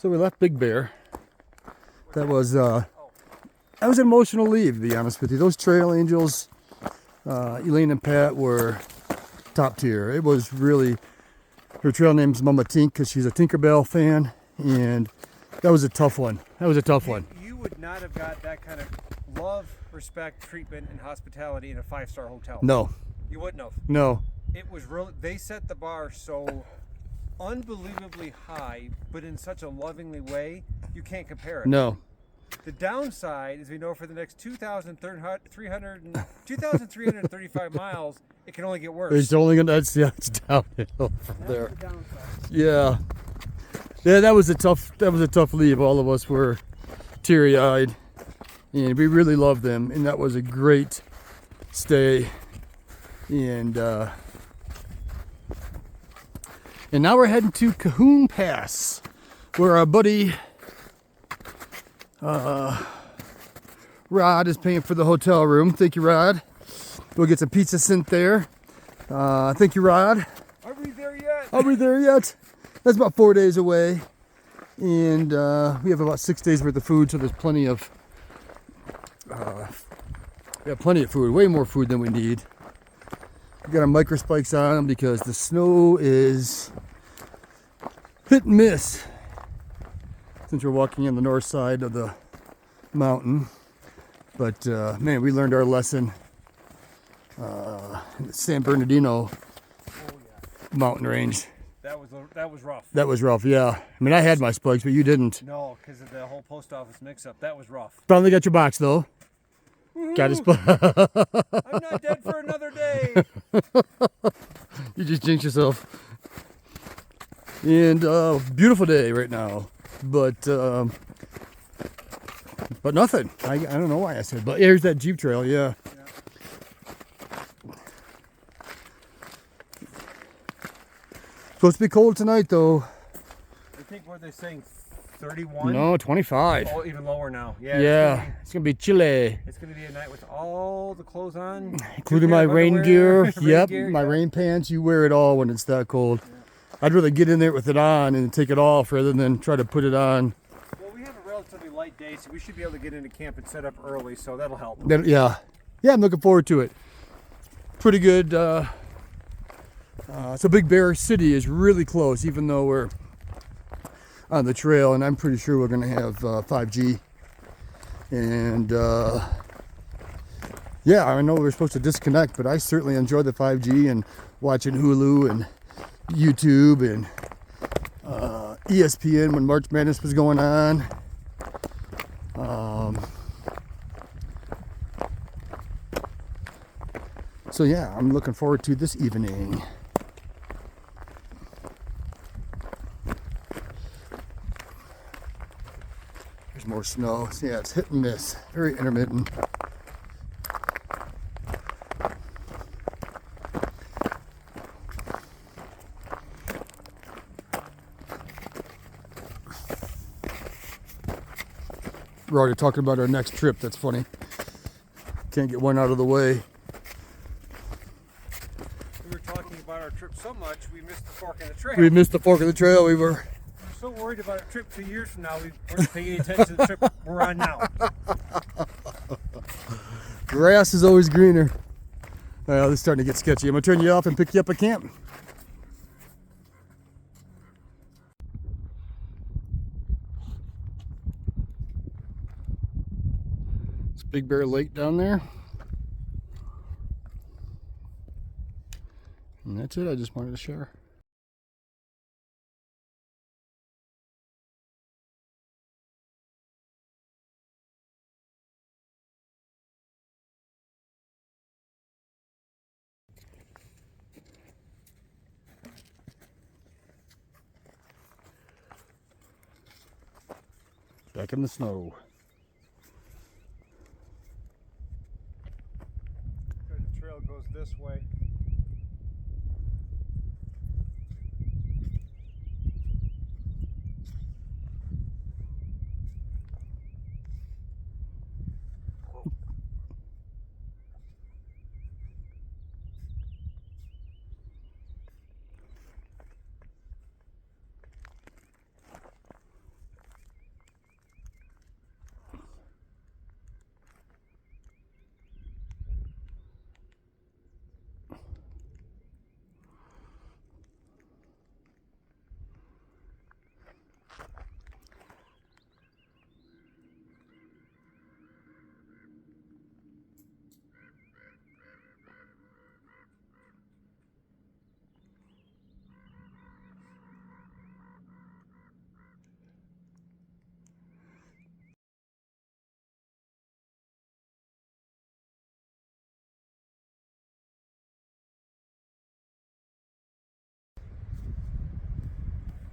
So we left Big Bear. That was an emotional leave, to be honest with you. Those Trail Angels, Elaine and Pat, were top tier. It was really, her trail name's Mama Tink because she's a Tinkerbell fan, and that was a tough one. You would not have got that kind of love, respect, treatment, and hospitality in a 5-star hotel. No. You wouldn't have. No. It was really, they set the bar so unbelievably high, but in such a lovingly way, you can't compare it. No. The downside, as we know, for the next 2,335 miles, it can only get worse. It's only gonna, it's downhill from there. Yeah. Yeah, that was a tough leave. All of us were teary-eyed, and we really loved them, and that was a great stay. And now we're heading to Cahoon Pass, where our buddy Rod is paying for the hotel room. Thank you, Rod. We'll get some pizza sent there. Thank you, Rod. Are we there yet? Are we there yet? That's about 4 days away, and we have about 6 days worth of food, so there's plenty of food, way more food than we need. We got our micro spikes on them because the snow is hit and miss since we're walking on the north side of the mountain. But man, we learned our lesson in the San Bernardino mountain range. That was rough. That was rough, yeah. I mean, I had my spikes, but you didn't. No, because of the whole post office mix-up. That was rough. Finally got your box, though. Woo-hoo. Got his spike. I'm not dead for another day. You just jinxed yourself. And beautiful day right now, but nothing. I don't know why I said, but here's that Jeep trail, yeah. Supposed to be cold tonight, though. I think what they're saying, 31? No, 25. Oh, even lower now. Yeah. Yeah, it's gonna be chilly. It's gonna be a night with all the clothes on, Including my rain gear. Yep, gear, my rain pants. You wear it all when it's that cold. Yeah. I'd rather get in there with it on and take it off rather than try to put it on. Well, we have a relatively light day, so we should be able to get into camp and set up early, so that'll help. Yeah, I'm looking forward to it. Pretty good. So Big Bear City is really close, even though we're on the trail, and I'm pretty sure we're going to have 5G. And yeah, I know we're supposed to disconnect, but I certainly enjoy the 5G and watching Hulu and YouTube and ESPN when March Madness was going on. So yeah, I'm looking forward to this evening. There's more snow. So yeah, it's hit and miss, very intermittent. We're already talking about our next trip. That's funny. Can't get one out of the way. We were talking about our trip so much, we missed the fork in the trail. We missed the fork of the trail. We were so worried about our trip 2 years from now, we weren't paying any attention to the trip we're on now. Grass is always greener. Well, this is starting to get sketchy. I'm going to turn you off and pick you up at camp. It's Big Bear Lake down there. And that's it. I just wanted to share. Back in the snow. The trail goes this way.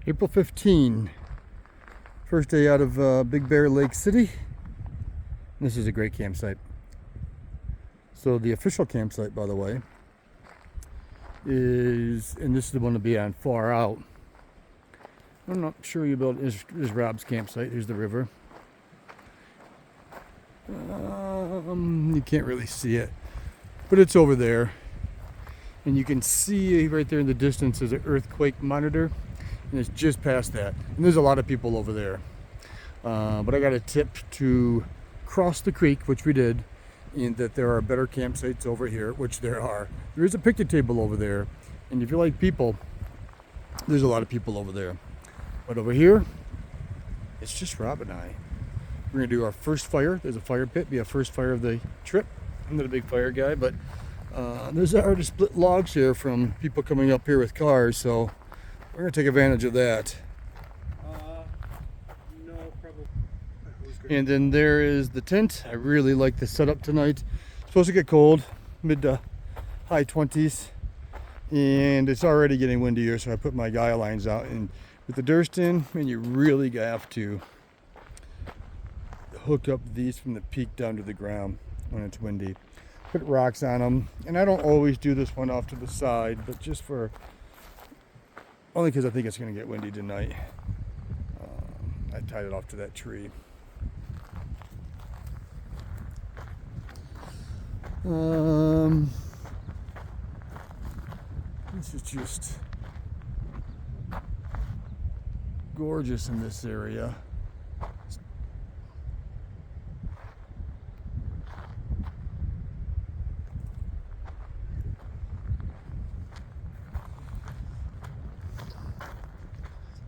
April 15, first day out of Big Bear Lake City. This is a great campsite. So the official campsite, by the way, is, and this is the one to be on far out. I'm not sure you built is Rob's campsite. Here's the river. You can't really see it, but it's over there, and you can see right there in the distance is an earthquake monitor. And it's just past that. And there's a lot of people over there. But I got a tip to cross the creek, which we did, and that there are better campsites over here, which there are. There is a picnic table over there. And if you like people, there's a lot of people over there. But over here, it's just Rob and I. We're gonna do our first fire. There's a fire pit, be our first fire of the trip. I'm not a big fire guy, but there's already split logs here from people coming up here with cars, so we're going to take advantage of that. No, probably. And then there is the tent. I really like the setup tonight. It's supposed to get cold, mid to high 20s. And it's already getting windier, so I put my guy lines out. And with the Durston, man, you really have to hook up these from the peak down to the ground when it's windy. Put rocks on them. And I don't always do this one off to the side, but just for... only because I think it's going to get windy tonight. I tied it off to that tree. This is just gorgeous in this area.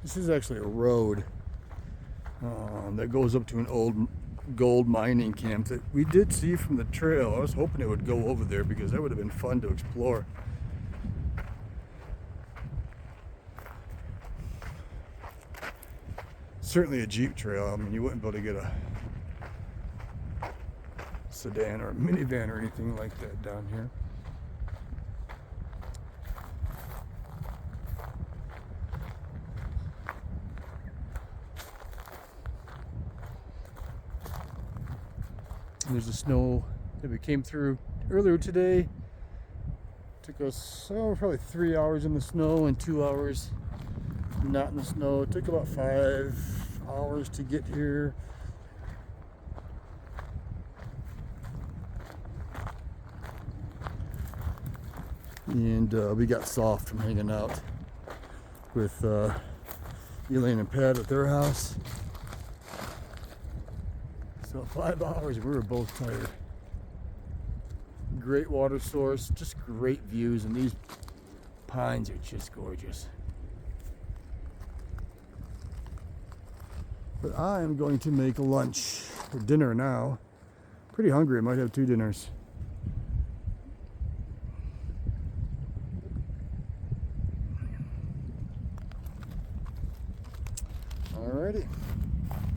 This is actually a road that goes up to an old gold mining camp that we did see from the trail. I was hoping it would go over there because that would have been fun to explore. Certainly a Jeep trail. I mean, you wouldn't be able to get a sedan or a minivan or anything like that down here. And there's the snow that we came through earlier today. Took us probably 3 hours in the snow and 2 hours not in the snow. It took about 5 hours to get here. And we got soft from hanging out with Elaine and Pat at their house. So 5 hours, we were both tired. Great water source, just great views, and these pines are just gorgeous. But I am going to make lunch for dinner now. Pretty hungry, I might have 2 dinners. Alrighty,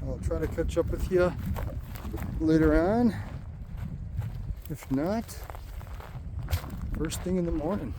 I'll try to catch up with you later on. If not, first thing in the morning.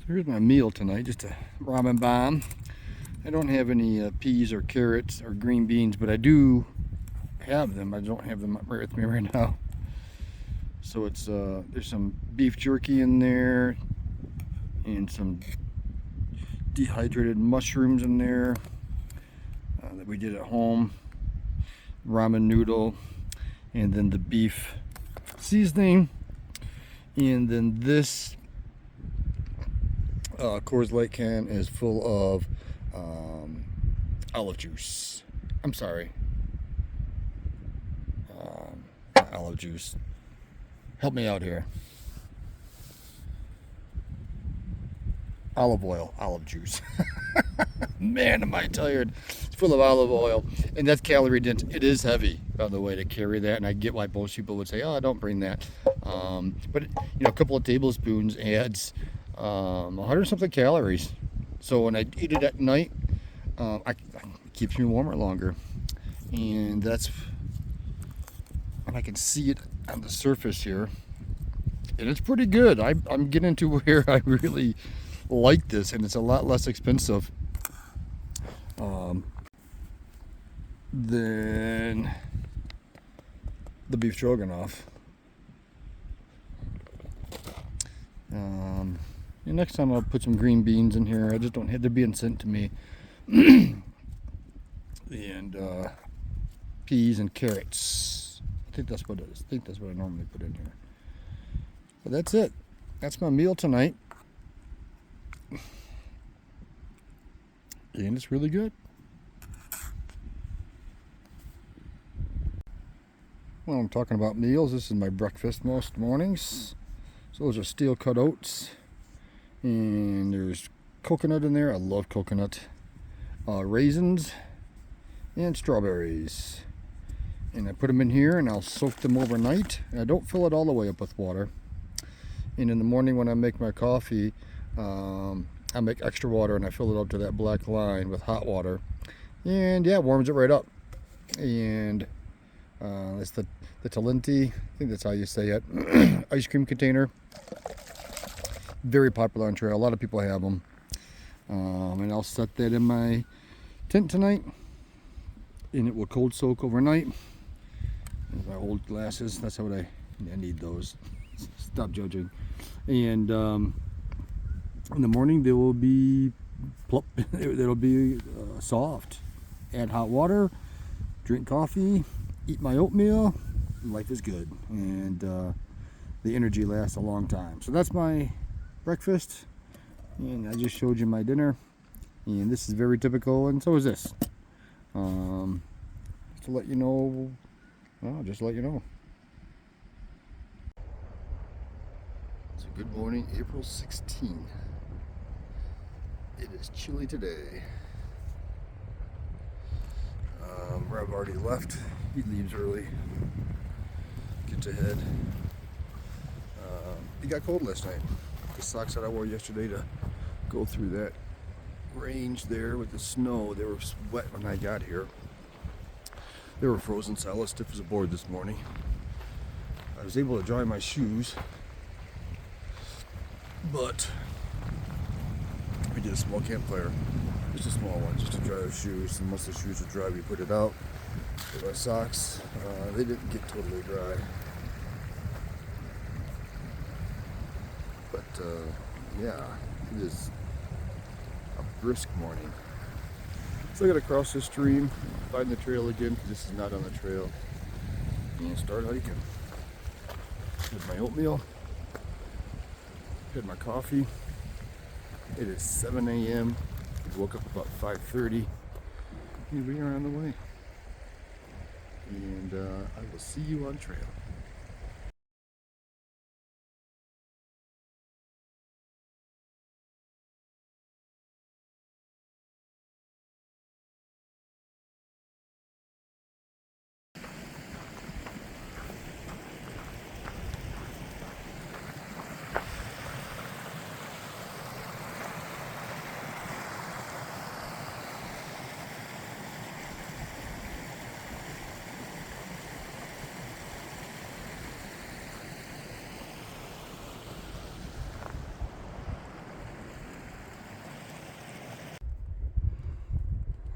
So here's my meal tonight, just a ramen bomb. I don't have any peas or carrots or green beans, but I do have them. I don't have them right with me right now. So it's there's some beef jerky in there and some dehydrated mushrooms in there that we did at home, ramen noodle, and then the beef seasoning, and then this Coors Light can is full of olive juice. I'm sorry, not olive juice. Help me out here. Olive oil, olive juice. Man, am I tired. It's full of olive oil, and that's calorie dense. It is heavy, by the way, to carry that, and I get why most people would say, oh, don't bring that. But, a couple of tablespoons adds 100 something calories. So when I eat it at night, it keeps me warmer longer. And that's, and I can see it on the surface here. And it's pretty good. I'm getting to where I really like this, and it's a lot less expensive than the beef stroganoff. And next time I'll put some green beans in here. I just don't have, they're being sent to me. And peas and carrots. I think that's what it is. I think that's what I normally put in here. But that's it. That's my meal tonight. And it's really good. Well, I'm talking about meals. This is my breakfast most mornings. So those are steel cut oats. And there's coconut in there. I love coconut. Raisins and strawberries. And I put them in here and I'll soak them overnight. And I don't fill it all the way up with water. And in the morning when I make my coffee, I make extra water and I fill it up to that black line with hot water. And yeah, it warms it right up. And it's the Talenti, I think that's how you say it, ice cream container. Very popular on trail. A lot of people have them. And I'll set that in my tent tonight. And it will cold soak overnight. And my old glasses, that's how I need those. Stop judging. And in the morning they will be plump. It'll be soft. Add hot water, drink coffee, eat my oatmeal. Life is good, and the energy lasts a long time. So that's my breakfast, and I just showed you my dinner. And this is very typical, and so is this. Just to let you know, well, just to let you know. So good morning, April 16. It is chilly today. Rob already left. He leaves early. Gets ahead. It got cold last night. The socks that I wore yesterday to go through that range there with the snow, they were wet when I got here. They were frozen solid, stiff as a board this morning. I was able to dry my shoes, but we did a small campfire, just a small one, just to dry our shoes. And once the shoes are dry, we put it out. With my socks, they didn't get totally dry. But yeah, it is a brisk morning. So I gotta cross this stream, find the trail again, because this is not on the trail, and start hiking. Had my oatmeal, had my coffee. It is 7 a.m. I woke up about 5:30, and we are on the way. And I will see you on trail.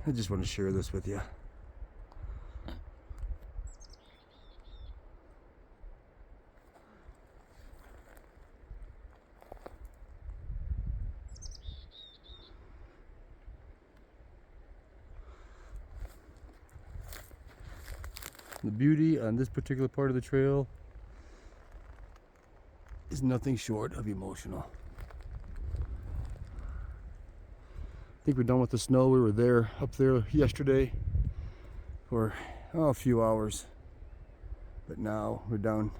I just want to share this with you. The beauty on this particular part of the trail is nothing short of emotional. I think we're done with the snow. We were up there yesterday for a few hours, but now we're down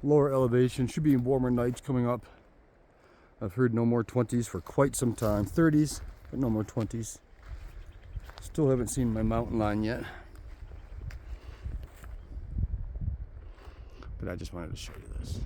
lower elevation. Should be warmer nights coming up. I've heard no more 20s for quite some time. 30s, but no more 20s. Still haven't seen my mountain line yet, but I just wanted to show you this.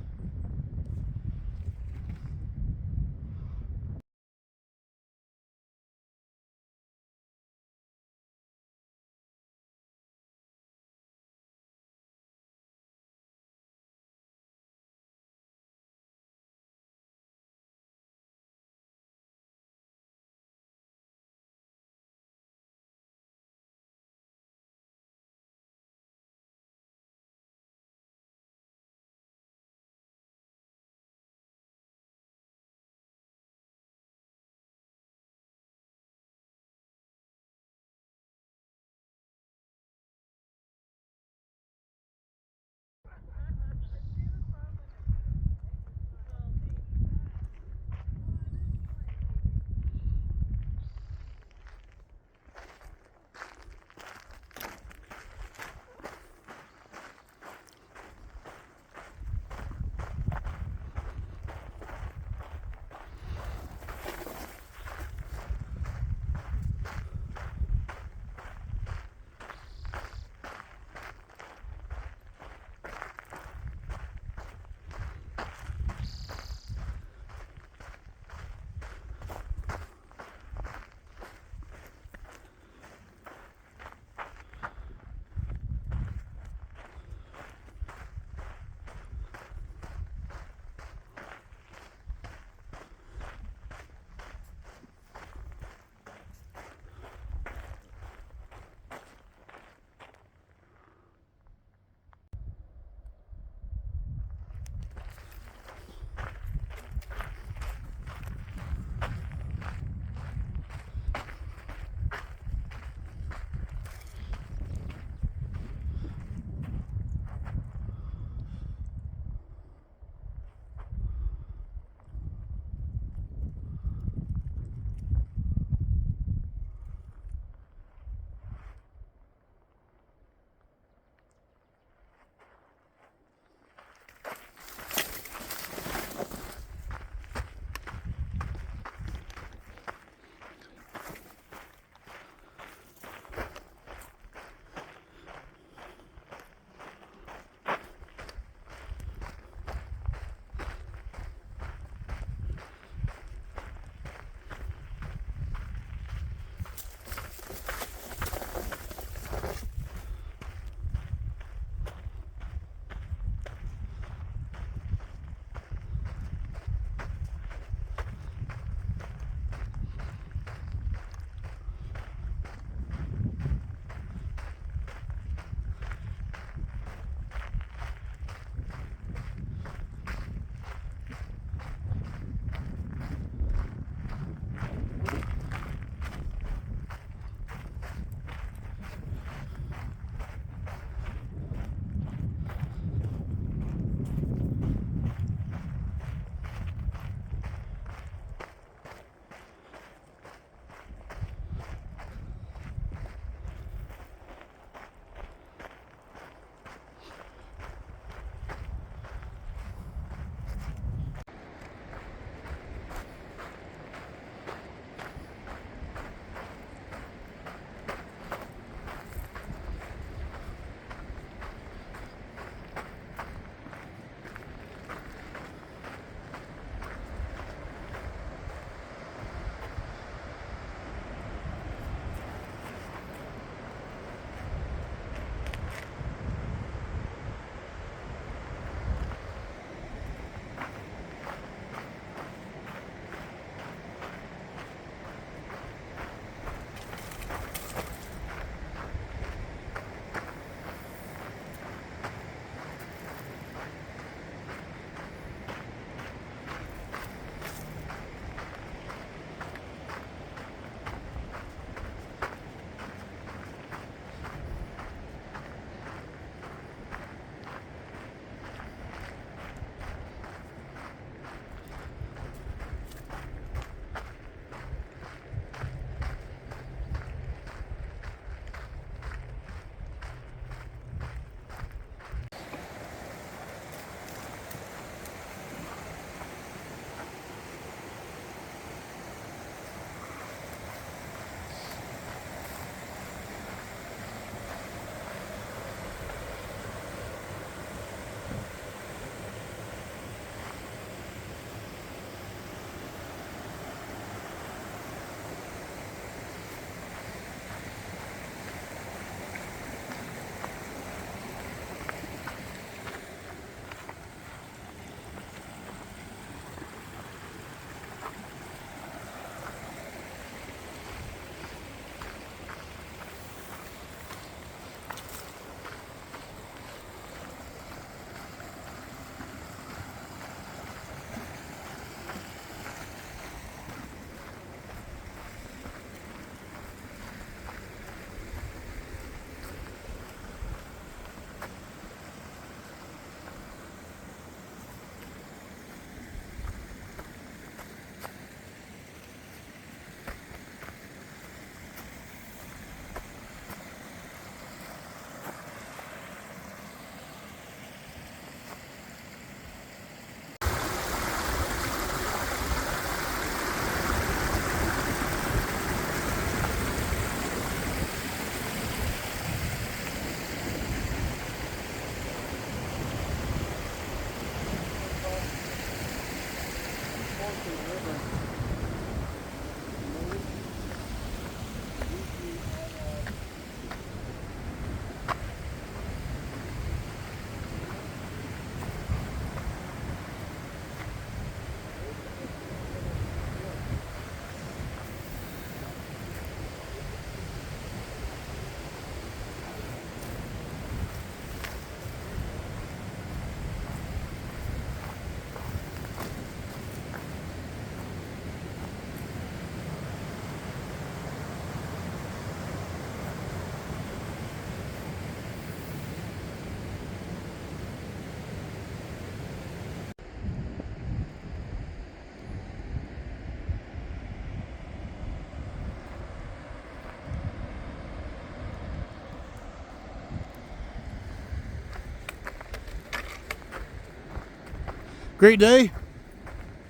Great day?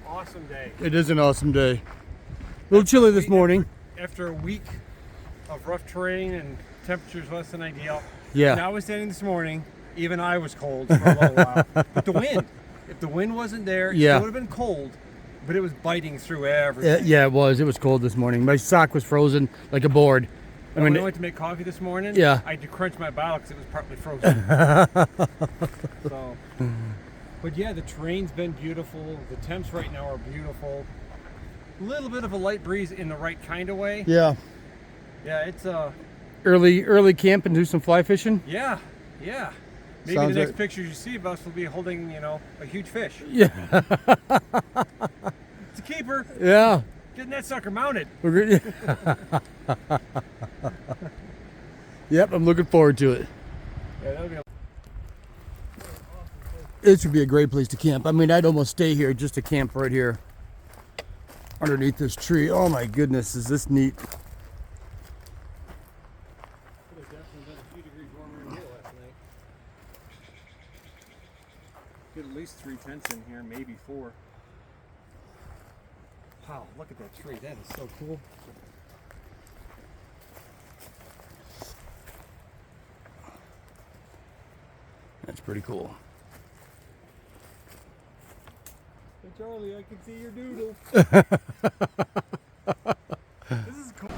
Awesome day. It is an awesome day. A little chilly this morning. After a week of rough terrain and temperatures less than ideal. Yeah. Notwithstanding this morning, even I was cold for a little while. But the wind, if the wind wasn't there, it Yeah. would have been cold, but it was biting through everything. Yeah, it was. It was cold this morning. My sock was frozen like a board. When I went to make coffee this morning, Yeah. I had to crunch my bottle because it was partly frozen. So, but yeah, the terrain's been beautiful. The temps right now are beautiful. A little bit of a light breeze in the right kind of way. Yeah. Yeah, it's Early camp and do some fly fishing. yeah. Maybe Sounds the next like- pictures you see of us will be holding, a huge fish. Yeah. It's a keeper. Yeah. Getting that sucker mounted. We're good. Yep, I'm looking forward to it. Yeah, that'll be a This would be a great place to camp. I mean, I'd almost stay here just to camp right here underneath this tree. Oh my goodness, is this neat? It was definitely been a few degrees warmer in here last night. Get at least 3 tents in here, maybe 4. Wow, look at that tree. That is so cool. That's pretty cool. Hey Charlie, I can see your doodle. This is cool.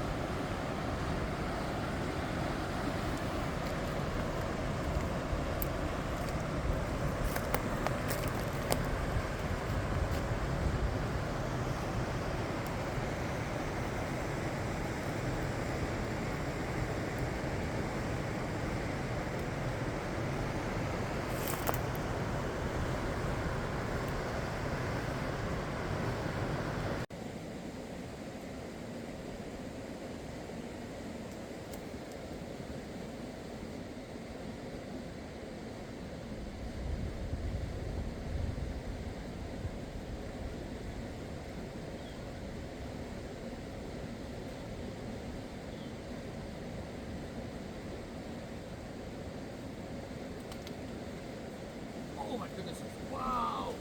Oh my goodness, wow.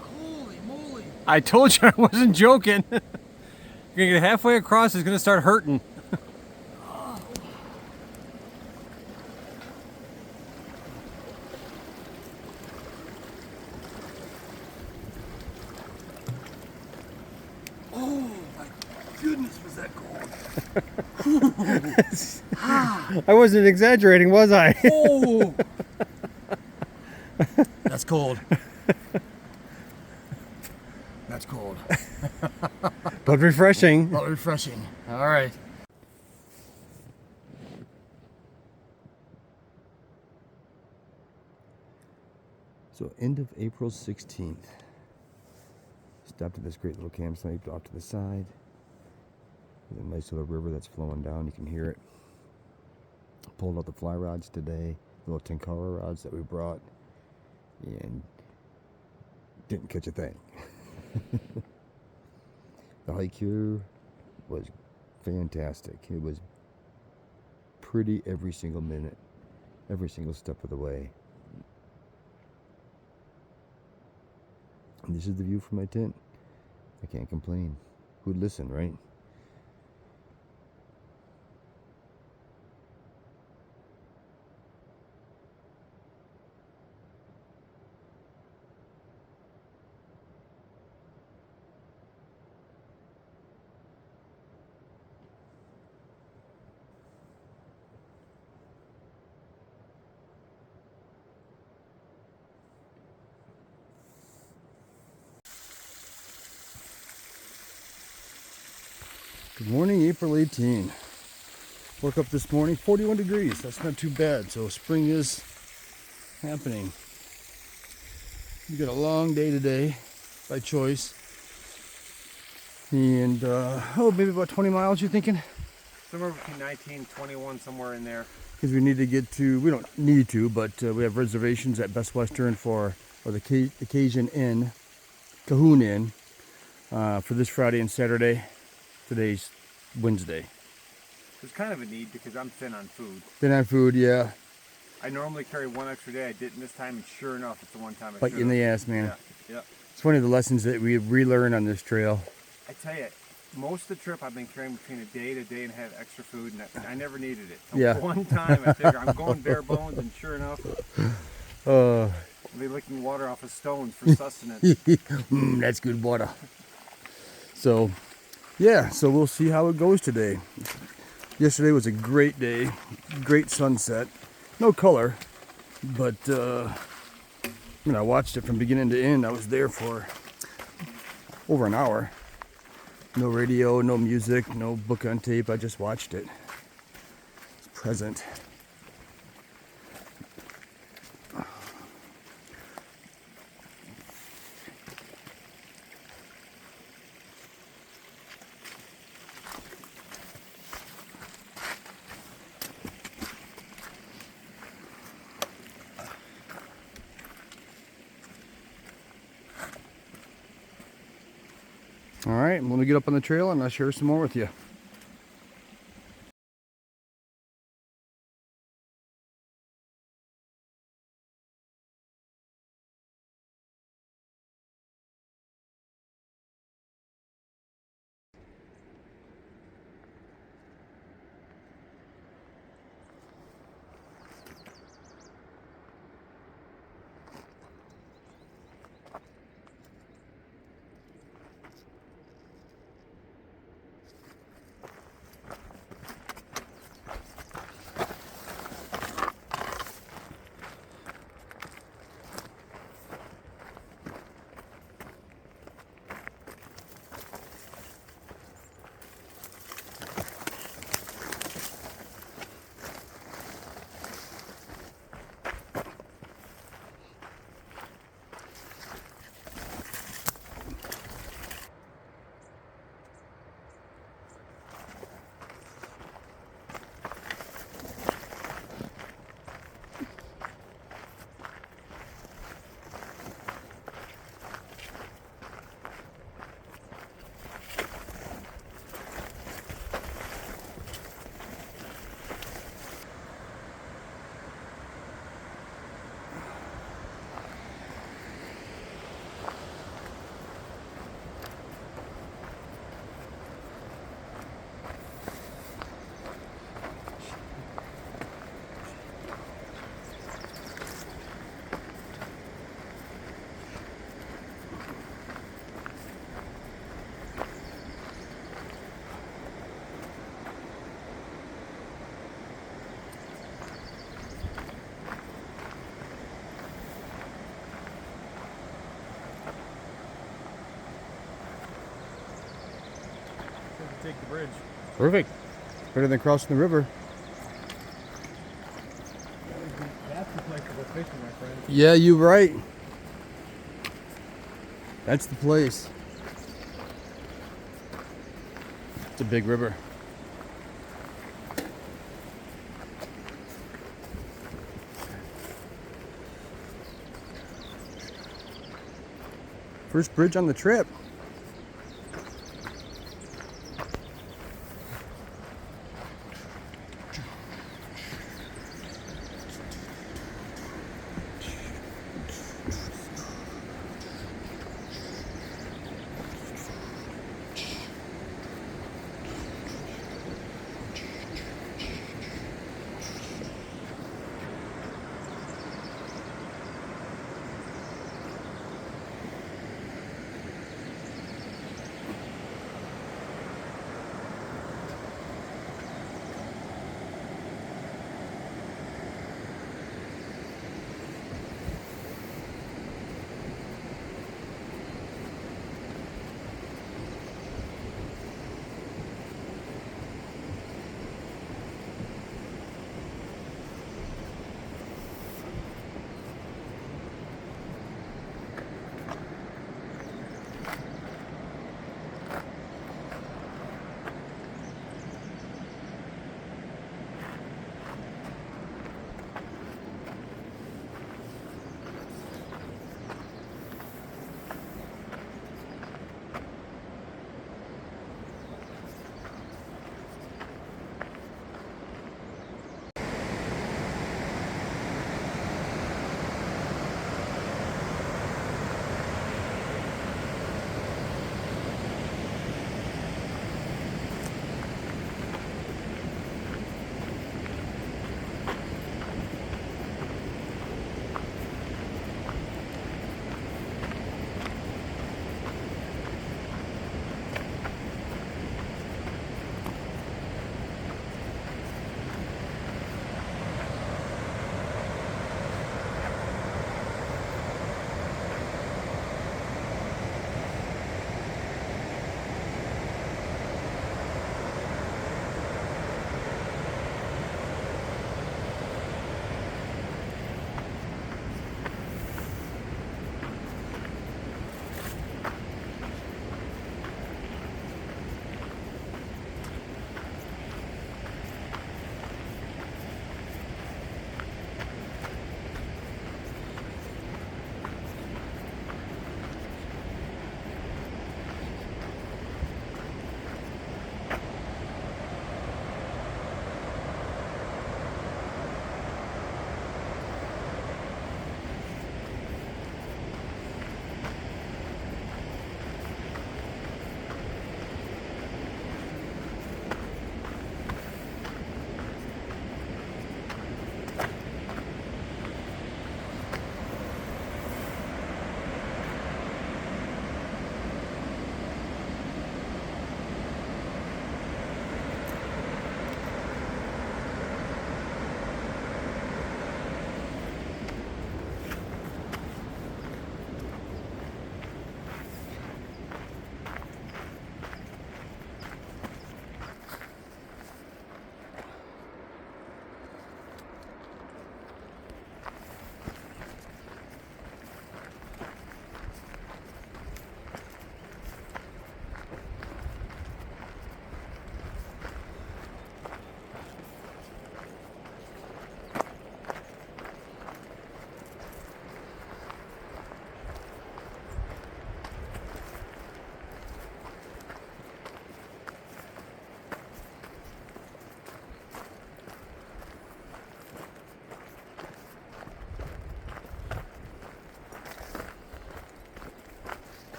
Holy moly. I told you I wasn't joking. You're gonna get halfway across, it's gonna start hurting. Oh my goodness, was that cold? I wasn't exaggerating, was I? Oh! That's cold. That's cold. But refreshing. Well, refreshing. All right. So end of April 16th. Stopped at this great little campsite off to the side. There's a nice little river that's flowing down. You can hear it. Pulled out the fly rods today, little tenkara rods that we brought, and didn't catch a thing. The hike here was fantastic. It was pretty every single minute, every single step of the way. And this is the view from my tent. I can't complain. Who'd listen, right? Good morning, April 18. Woke up this morning, 41 degrees. That's not too bad. So spring is happening. We got a long day today by choice. And, maybe about 20 miles, you thinking? Somewhere between 19, 21, somewhere in there. Because we need to get to, we don't need to, but we have reservations at Best Western for the Cajun Inn, Cahoon Inn, for this Friday and Saturday. Today's Wednesday. It's kind of a need because I'm thin on food. Thin on food, yeah. I normally carry one extra day. I didn't this time, and sure enough, it's the one time I Bite you in the ass, man. Yeah. It's one of the lessons that we relearn on this trail. I tell you, most of the trip I've been carrying between a day to a day and a half extra food, and I never needed it. So Yeah. one time I figure I'm going bare bones, and sure enough, I'll be licking water off of stones for sustenance. That's good water. So, yeah, so we'll see how it goes today. Yesterday was a great day, great sunset. No color, but I watched it from beginning to end. I was there for over an hour. No radio, no music, no book on tape. I just watched it. It's present. All right, I'm gonna get up on the trail and I'll share some more with you. Take the bridge. Perfect. Better than crossing the river. That's the place to go fishing, my friend. Yeah, you're right. That's the place. It's a big river. First bridge on the trip.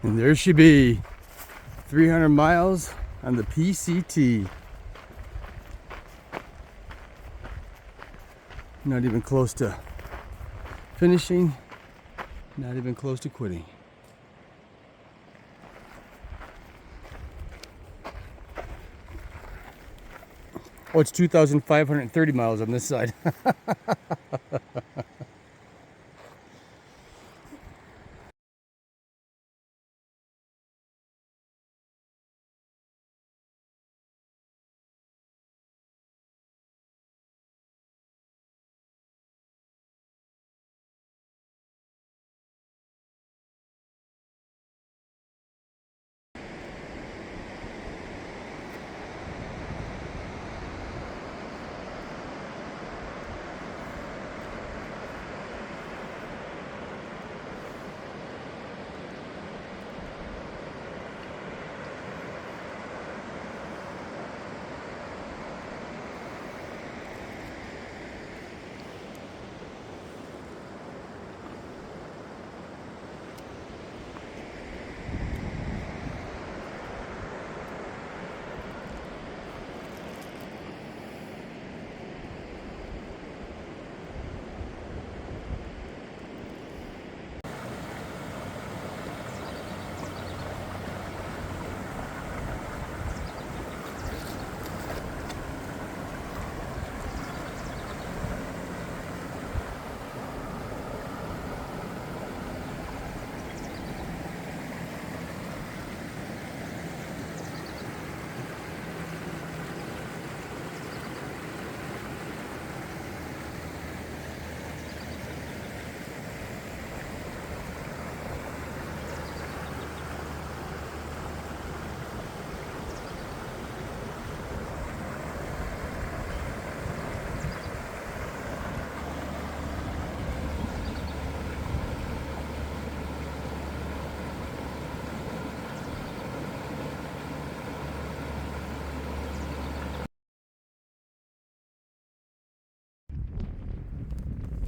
And there she be, 300 miles on the PCT. Not even close to finishing, not even close to quitting. Oh, it's 2,530 miles on this side.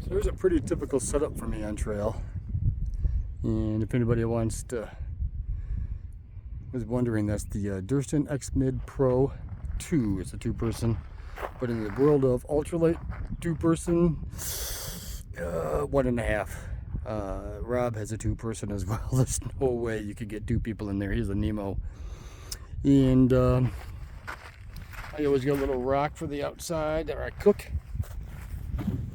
So there's a pretty typical setup for me on trail. And if anybody was wondering, that's the Durston X Mid Pro 2. It's a two-person, but in the world of ultralight two-person, 1.5. Rob has a two-person as well. There's no way you could get two people in there. He's a Nemo. And I always got a little rock for the outside that I cook.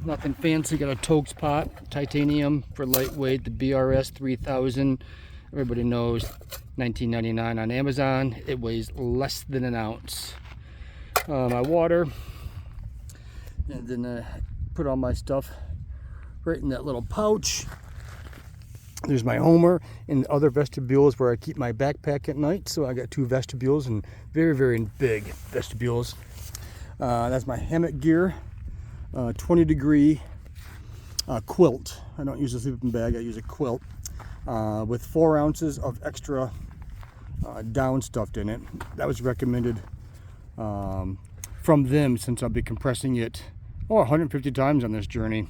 Nothing fancy. Got a Tokes pot, titanium for lightweight, the BRS 3000. Everybody knows, $19.99 on Amazon. It weighs less than an ounce. My water, and then I put all my stuff right in that little pouch. There's my Homer and other vestibules where I keep my backpack at night. So I got two vestibules, and very, very big vestibules. That's my hammock gear. 20-degree quilt. I don't use a sleeping bag, I use a quilt with 4 ounces of extra down stuffed in it. That was recommended from them, since I'll be compressing it 150 times on this journey.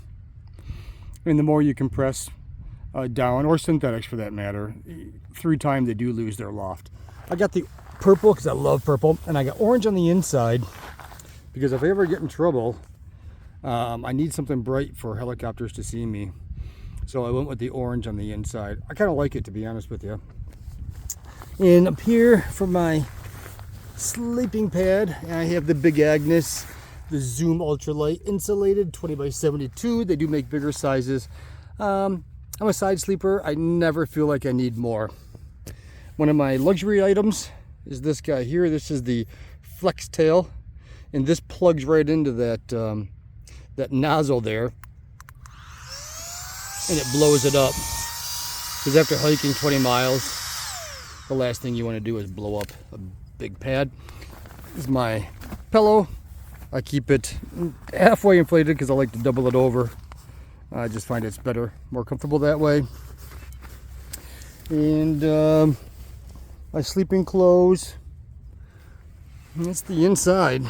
And the more you compress down, or synthetics for that matter, through time they do lose their loft. I got the purple because I love purple, and I got orange on the inside because if I ever get in trouble, I need something bright for helicopters to see me. So I went with the orange on the inside. I kind of like it, to be honest with you. And up here for my sleeping pad, I have the Big Agnes, the Zoom Ultralight insulated 20x72. They do make bigger sizes. I'm a side sleeper. I never feel like I need more. One of my luxury items is this guy here. This is the Flex Tail, and this plugs right into that that nozzle there, and it blows it up. Because after hiking 20 miles, the last thing you want to do is blow up a big pad. This is my pillow. I keep it halfway inflated because I like to double it over. I just find it's better, more comfortable that way. And my sleeping clothes. And that's the inside.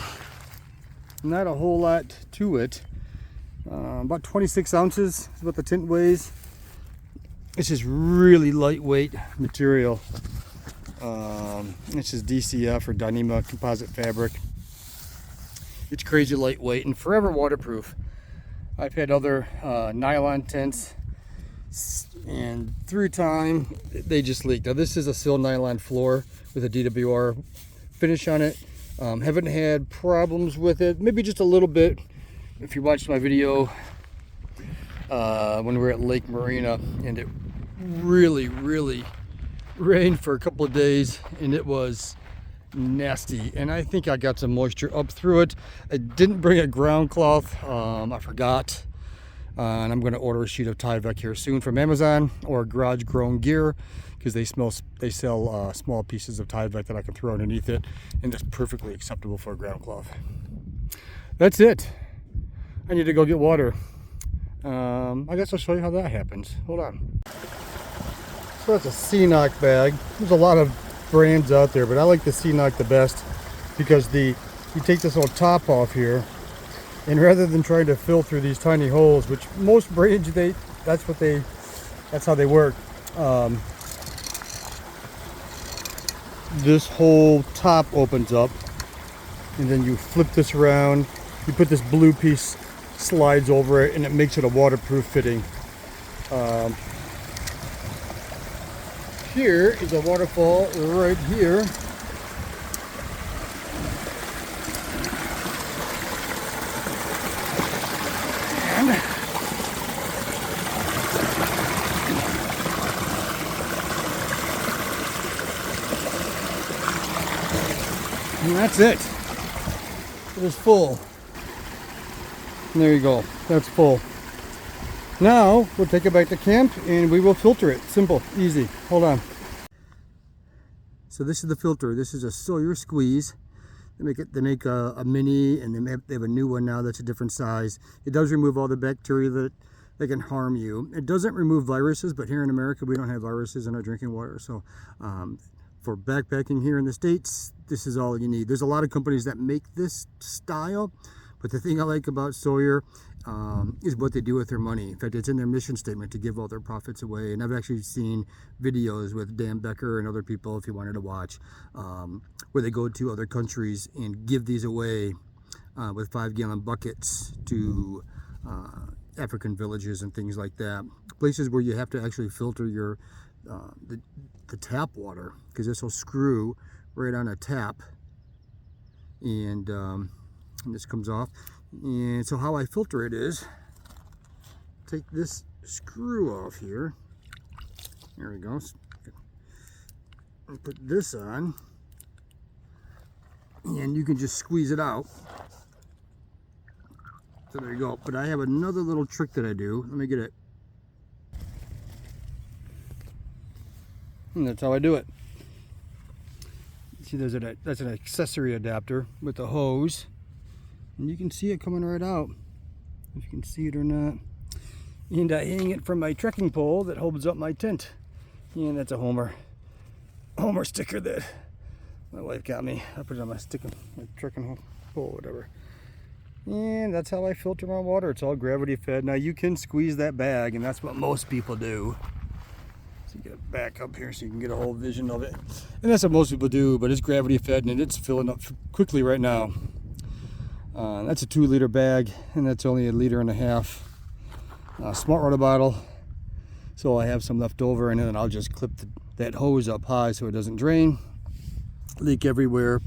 Not a whole lot to it. About 26 ounces is what the tent weighs. This is really lightweight material. This is DCF or Dyneema composite fabric. It's crazy lightweight and forever waterproof. I've had other nylon tents, and through time they just leak. Now this is a sill nylon floor with a DWR finish on it. Haven't had problems with it, maybe just a little bit. If you watched my video when we were at Lake Marina, and it really rained for a couple of days and it was nasty, and I think I got some moisture up through it. I didn't bring a ground cloth. I forgot, and I'm going to order a sheet of Tyvek here soon from Amazon or Garage Grown Gear, because they sell small pieces of Tyvek that I can throw underneath it, and it's perfectly acceptable for a ground cloth. That's it. I need to go get water. I guess I'll show you how that happens. Hold on. So that's a CNOC bag. There's a lot of brands out there, but I like the CNOC the best because you take this little top off here, and rather than trying to fill through these tiny holes, which most brands that's how they work. This whole top opens up, and then you flip this around. You put this blue piece, slides over it, and it makes it a waterproof fitting. Here is a waterfall right here. And that's it. It is full. And there you go. That's full. Now we'll take it back to camp and we will filter it. Simple, easy. Hold on. So this is the filter. This is a Sawyer squeeze. They make a mini, and they have a new one now that's a different size. It does remove all the bacteria that can harm you. It doesn't remove viruses, but here in America we don't have viruses in our drinking water. So for backpacking here in the States, this is all you need. There's a lot of companies that make this style, but the thing I like about Sawyer is what they do with their money. In fact, it's in their mission statement to give all their profits away. And I've actually seen videos with Dan Becker and other people, if you wanted to watch, where they go to other countries and give these away with 5-gallon buckets to African villages and things like that. Places where you have to actually filter your the tap water, because this will screw right on a tap, and this comes off. And so how I filter it is, take this screw off here. There we go. And put this on, and you can just squeeze it out. So there you go. But I have another little trick that I do. Let me get it. And that's how I do it. See, that's an accessory adapter with a hose. And you can see it coming right out, if you can see it or not. And I hang it from my trekking pole that holds up my tent. And that's a Homer sticker that my wife got me. I put it on my trekking pole, whatever. And that's how I filter my water. It's all gravity fed. Now you can squeeze that bag, and that's what most people do. So you get it back up here so you can get a whole vision of it. And that's what most people do, but it's gravity fed and it's filling up quickly right now. That's a 2-liter bag, and that's only 1.5 liters. Smart water bottle, so I have some left over, and then I'll just clip that hose up high so it doesn't drain, leak everywhere.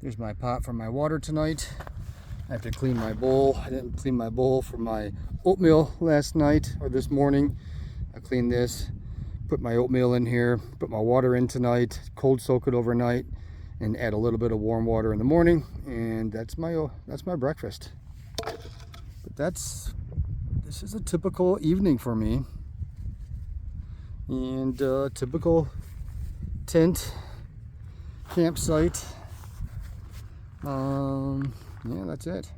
There's my pot for my water tonight. I have to clean my bowl. I didn't clean my bowl for my oatmeal last night or this morning. I cleaned this, put my oatmeal in here, put my water in tonight, cold soak it overnight, and add a little bit of warm water in the morning, and that's my breakfast. But this is a typical evening for me, and typical tent campsite. Yeah, that's it.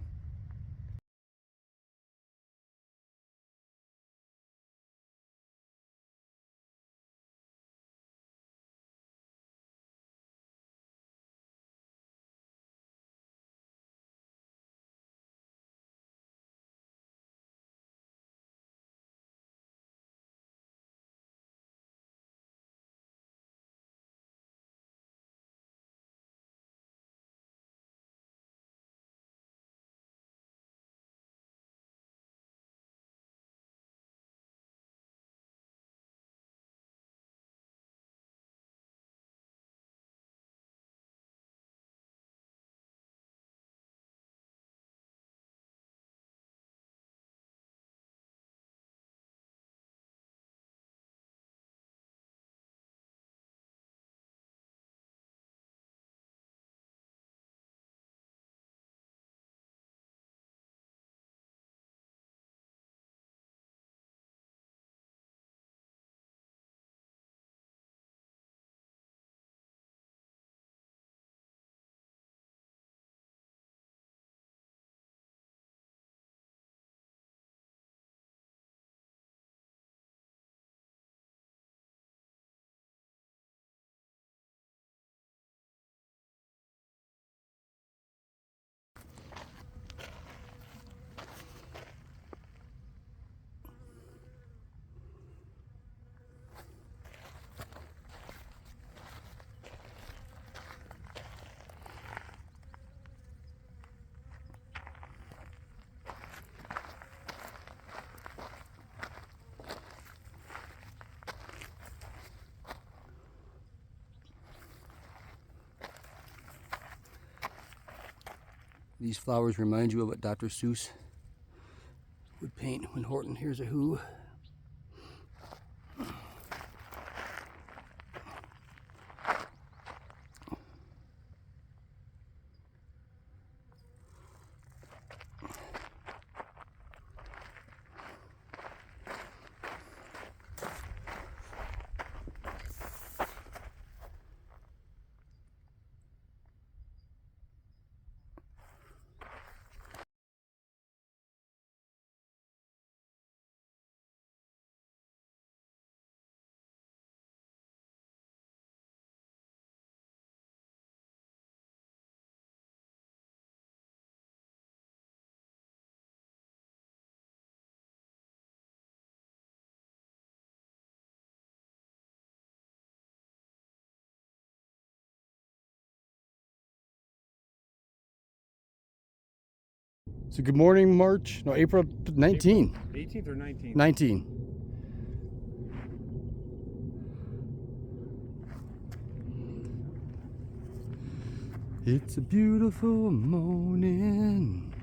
These flowers remind you of what Dr. Seuss would paint when Horton Hears a Who. So good morning, April 19. 18th or 19th? 19. It's a beautiful morning.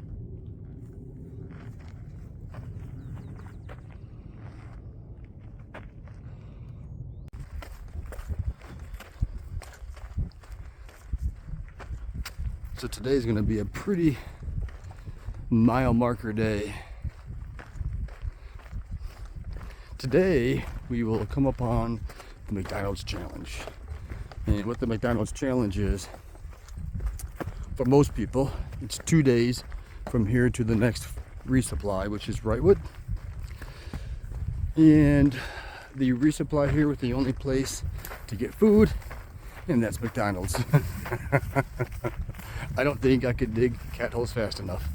So today's going to be a pretty mile marker day. Today we will come upon the McDonald's challenge. And what the McDonald's challenge is, for most people, it's 2 days from here to the next resupply, which is Wrightwood. And the resupply here was the only place to get food, and that's McDonald's. I don't think I could dig cat holes fast enough.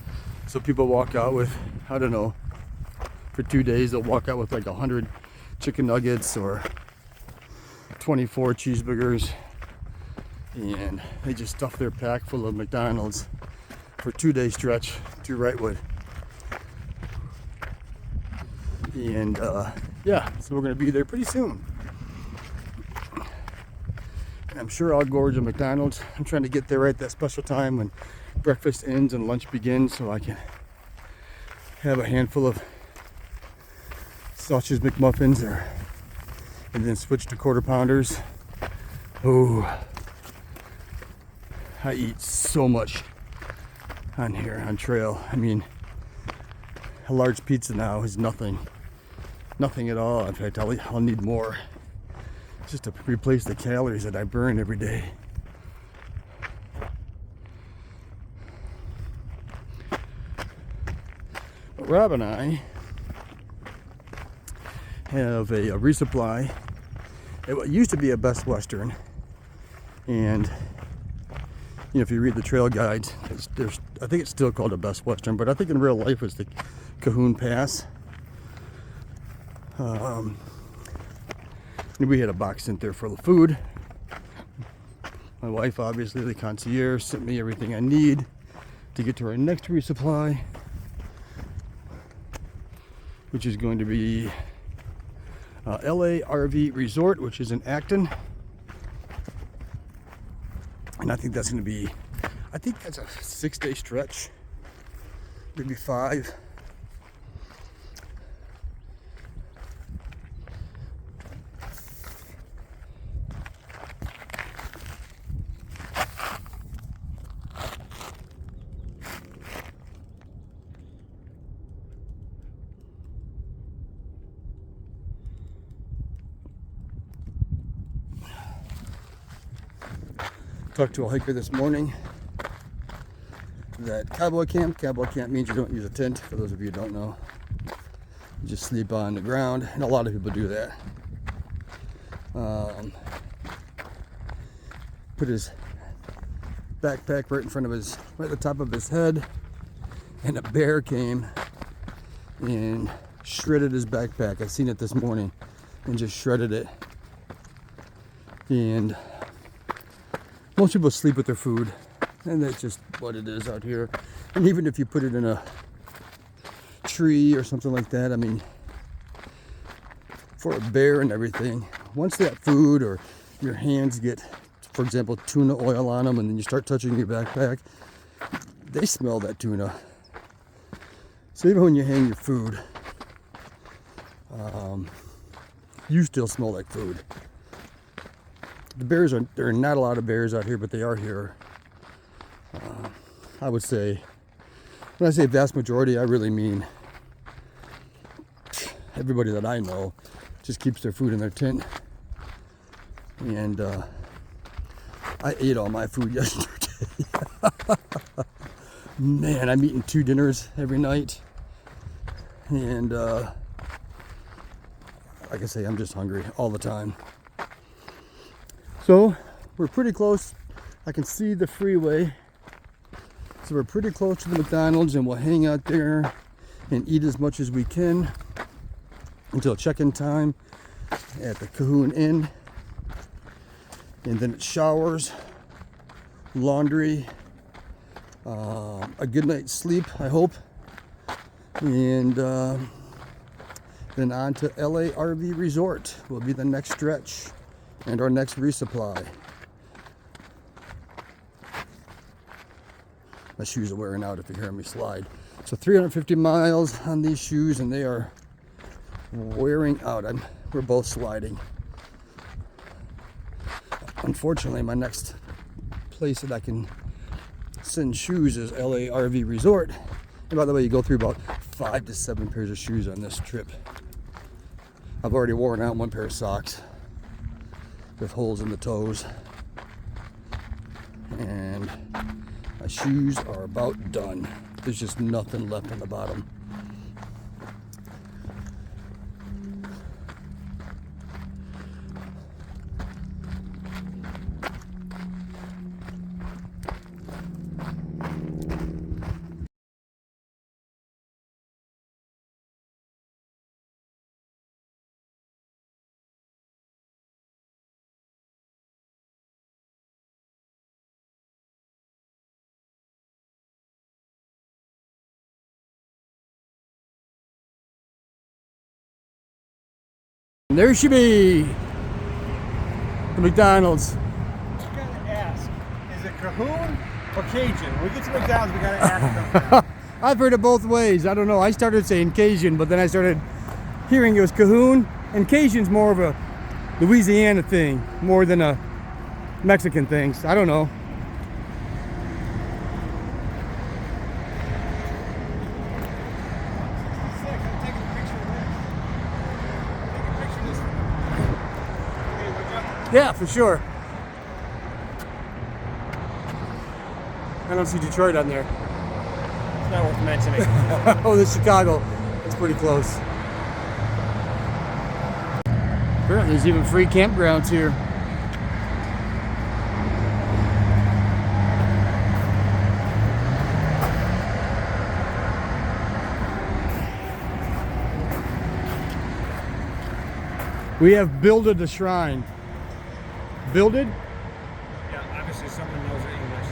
So people walk out with, I don't know, for 2 days they'll walk out with like 100 chicken nuggets or 24 cheeseburgers, and they just stuff their pack full of McDonald's for a 2-day stretch to Wrightwood. And yeah, so we're gonna be there pretty soon. And I'm sure I'll gorge a McDonald's. I'm trying to get there right at that special time when breakfast ends and lunch begins, so I can have a handful of sausage McMuffins and then switch to quarter pounders. Oh, I eat so much on here on trail. I mean, a large pizza now is nothing at all. In fact, I'll need more just to replace the calories that I burn every day. But Rob and I have a resupply at what used to be a Best Western, and you know, if you read the trail guides, I think it's still called a Best Western, but I think in real life it's the Cahoon Pass. We had a box sent there full of food. My wife, obviously the concierge, sent me everything I need to get to our next resupply, which is going to be LA RV Resort, which is in Acton. And I think that's going to be, I think that's a 6-day stretch, maybe 5. Talked to a hiker this morning that cowboy camp means you don't use a tent, for those of you who don't know. You just sleep on the ground, and a lot of people do that. Put his backpack right in front of his, right at the top of his head, and a bear came and shredded his backpack. I seen it this morning, and just shredded it. And most people sleep with their food, and that's just what it is out here. And even if you put it in a tree or something like that, I mean, for a bear and everything, once that food or your hands get, for example, tuna oil on them, and then you start touching your backpack, they smell that tuna. So even when you hang your food, you still smell like food. There are not a lot of bears out here, but they are here. I would say, when I say vast majority, I really mean everybody that I know just keeps their food in their tent. And I ate all my food yesterday. Man, I'm eating 2 dinners every night. And like I say, I'm just hungry all the time. So we're pretty close. I can see the freeway. So we're pretty close to the McDonald's, and we'll hang out there and eat as much as we can until check-in time at the Cahoon Inn. And then it's showers, laundry, a good night's sleep, I hope. And then on to LA RV Resort will be the next stretch and our next resupply. My shoes are wearing out if you hear me slide. So 350 miles on these shoes, and they are wearing out. We're both sliding. Unfortunately, my next place that I can send shoes is LA RV Resort. And by the way, you go through about 5 to 7 pairs of shoes on this trip. I've already worn out 1 pair of socks with holes in the toes. And my shoes are about done. There's just nothing left on the bottom. And there she be, the McDonald's. We gotta ask, is it Cahoon or Cajun? When we get to McDonald's, we gotta ask them. I've heard it both ways. I don't know. I started saying Cajun, but then I started hearing it was Cahoon. And Cajun's more of a Louisiana thing, more than a Mexican thing. So I don't know. Yeah, for sure. I don't see Detroit on there. It's not worth mentioning. Oh, there's Chicago. It's pretty close. Apparently there's even free campgrounds here. We have builded a shrine. Builded? Yeah, obviously someone knows English.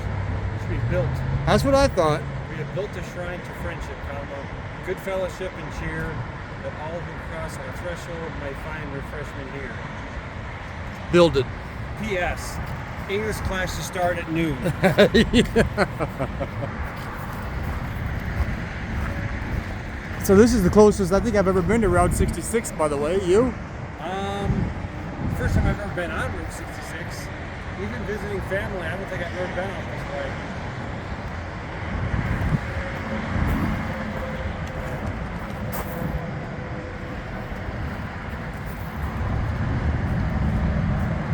It should be built. That's what I thought. We have built a shrine to friendship, good fellowship and cheer, that all who cross our threshold may find refreshment here. Builded. P.S. English classes start at noon. So this is the closest I think I've ever been to Route 66, by the way. You? First time I've ever been on Route 66. Even visiting family, I don't think I've ever been out this way.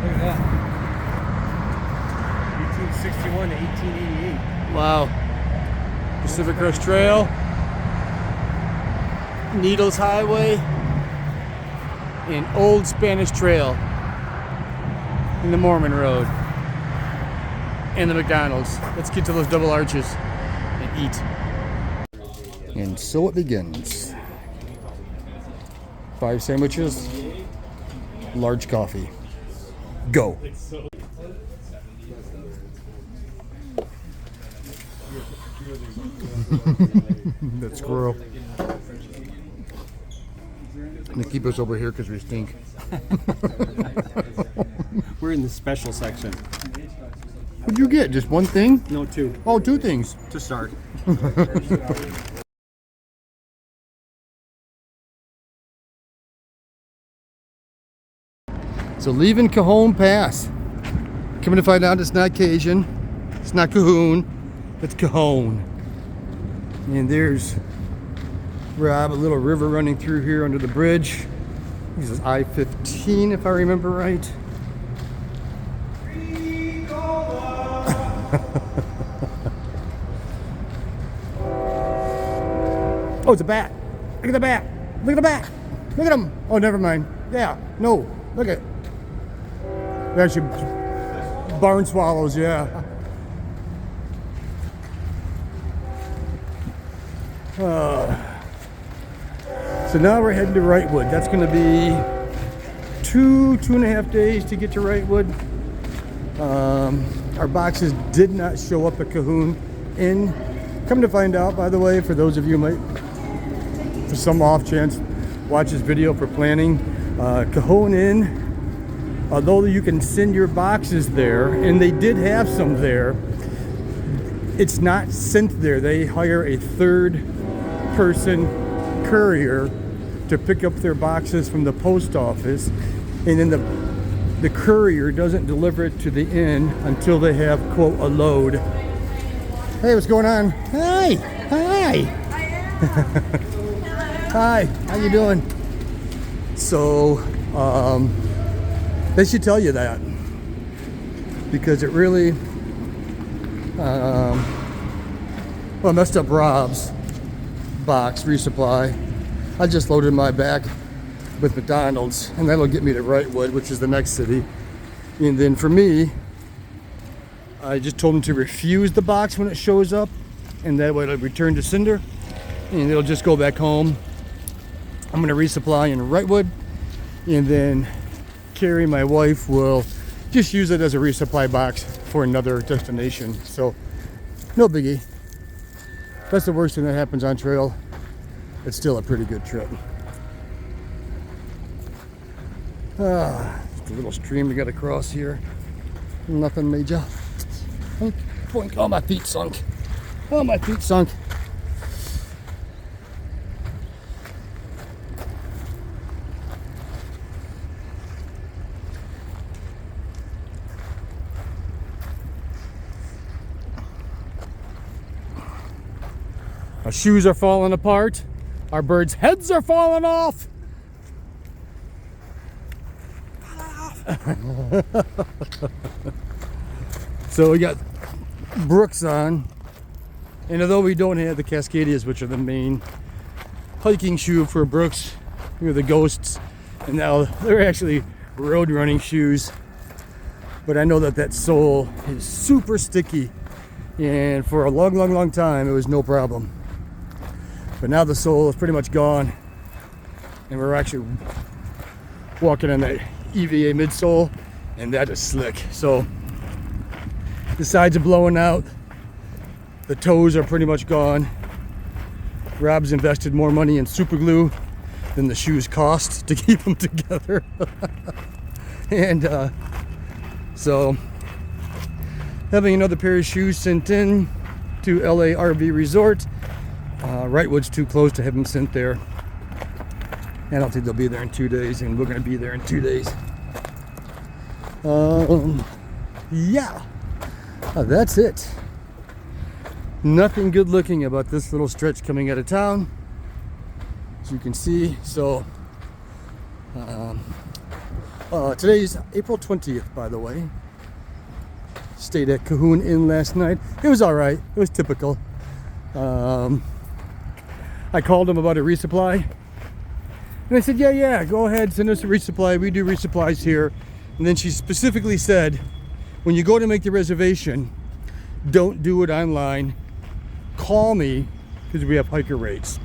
Look at that. 1861 to 1888. Wow. Pacific Crest Trail. Needles Highway. And Old Spanish Trail. And the Mormon Road. And the McDonald's. Let's get to those double arches and eat. And so it begins. 5 sandwiches, large coffee. Go. That squirrel. They keep us over here because we stink. We're in the special section. What'd you get? Just one thing? No, 2 Oh, 2 things. to start. So leaving Cajon Pass. Coming to find out it's not Cajun. It's not Cahoon. It's Cajon. And there's Rob, a little river running through here under the bridge. This is I-15 if I remember right. Oh, it's a bat. Look at the bat. Look at the bat. Look at him. Oh, never mind. Yeah. No. Look at it. They're actually barn swallows, yeah. So now we're heading to Wrightwood. That's going to be 2.5 days to get to Wrightwood. Our boxes did not show up at Cahoon Inn. Come to find out, by the way, for those of you who might, for some off chance, watch this video for planning, Cahoon Inn, although you can send your boxes there, and they did have some there, it's not sent there. They hire a third person courier to pick up their boxes from the post office, and then the courier doesn't deliver it to the inn until they have, quote, a load. Hey, what's going on? Hi, hi. Hi, how you doing? So, they should tell you that, because it really, well, messed up Rob's box resupply. I just loaded my back with McDonald's, and that'll get me to Wrightwood, which is the next city. And then for me, I just told him to refuse the box when it shows up, and that way it'll return to Cinder, and it'll just go back home. I'm gonna resupply in Wrightwood, and then Carrie, my wife, will just use it as a resupply box for another destination. So, no biggie. That's the worst thing that happens on trail. It's still a pretty good trip. Just a little stream we got to cross here. Nothing major. Boink, boink. Oh, my feet sunk. Oh, my feet sunk. Our shoes are falling apart. Our birds' heads are falling off. So we got Brooks on, and although we don't have the Cascadias, which are the main hiking shoe for Brooks, we have the Ghosts, and now they're actually road running shoes. But I know that sole is super sticky, and for a long time it was no problem. But now the sole is pretty much gone, and we're actually walking on that EVA midsole, and that is slick. So the sides are blowing out, the toes are pretty much gone. Rob's invested more money in super glue than the shoes cost to keep them together. And so having another pair of shoes sent in to LA RV Resort. Wrightwood's too close to have them sent there. I don't think they'll be there in 2 days, and we're going to be there in 2 days. Yeah, that's it. Nothing good looking about this little stretch coming out of town, as you can see. So today's April 20th, by the way. Stayed at Cahoon Inn last night. It was all right. It was typical. I called them about a resupply, and I said, yeah, go ahead, send us a resupply. We do resupplies here. And then she specifically said, when you go to make the reservation, don't do it online. Call me, because we have hiker rates.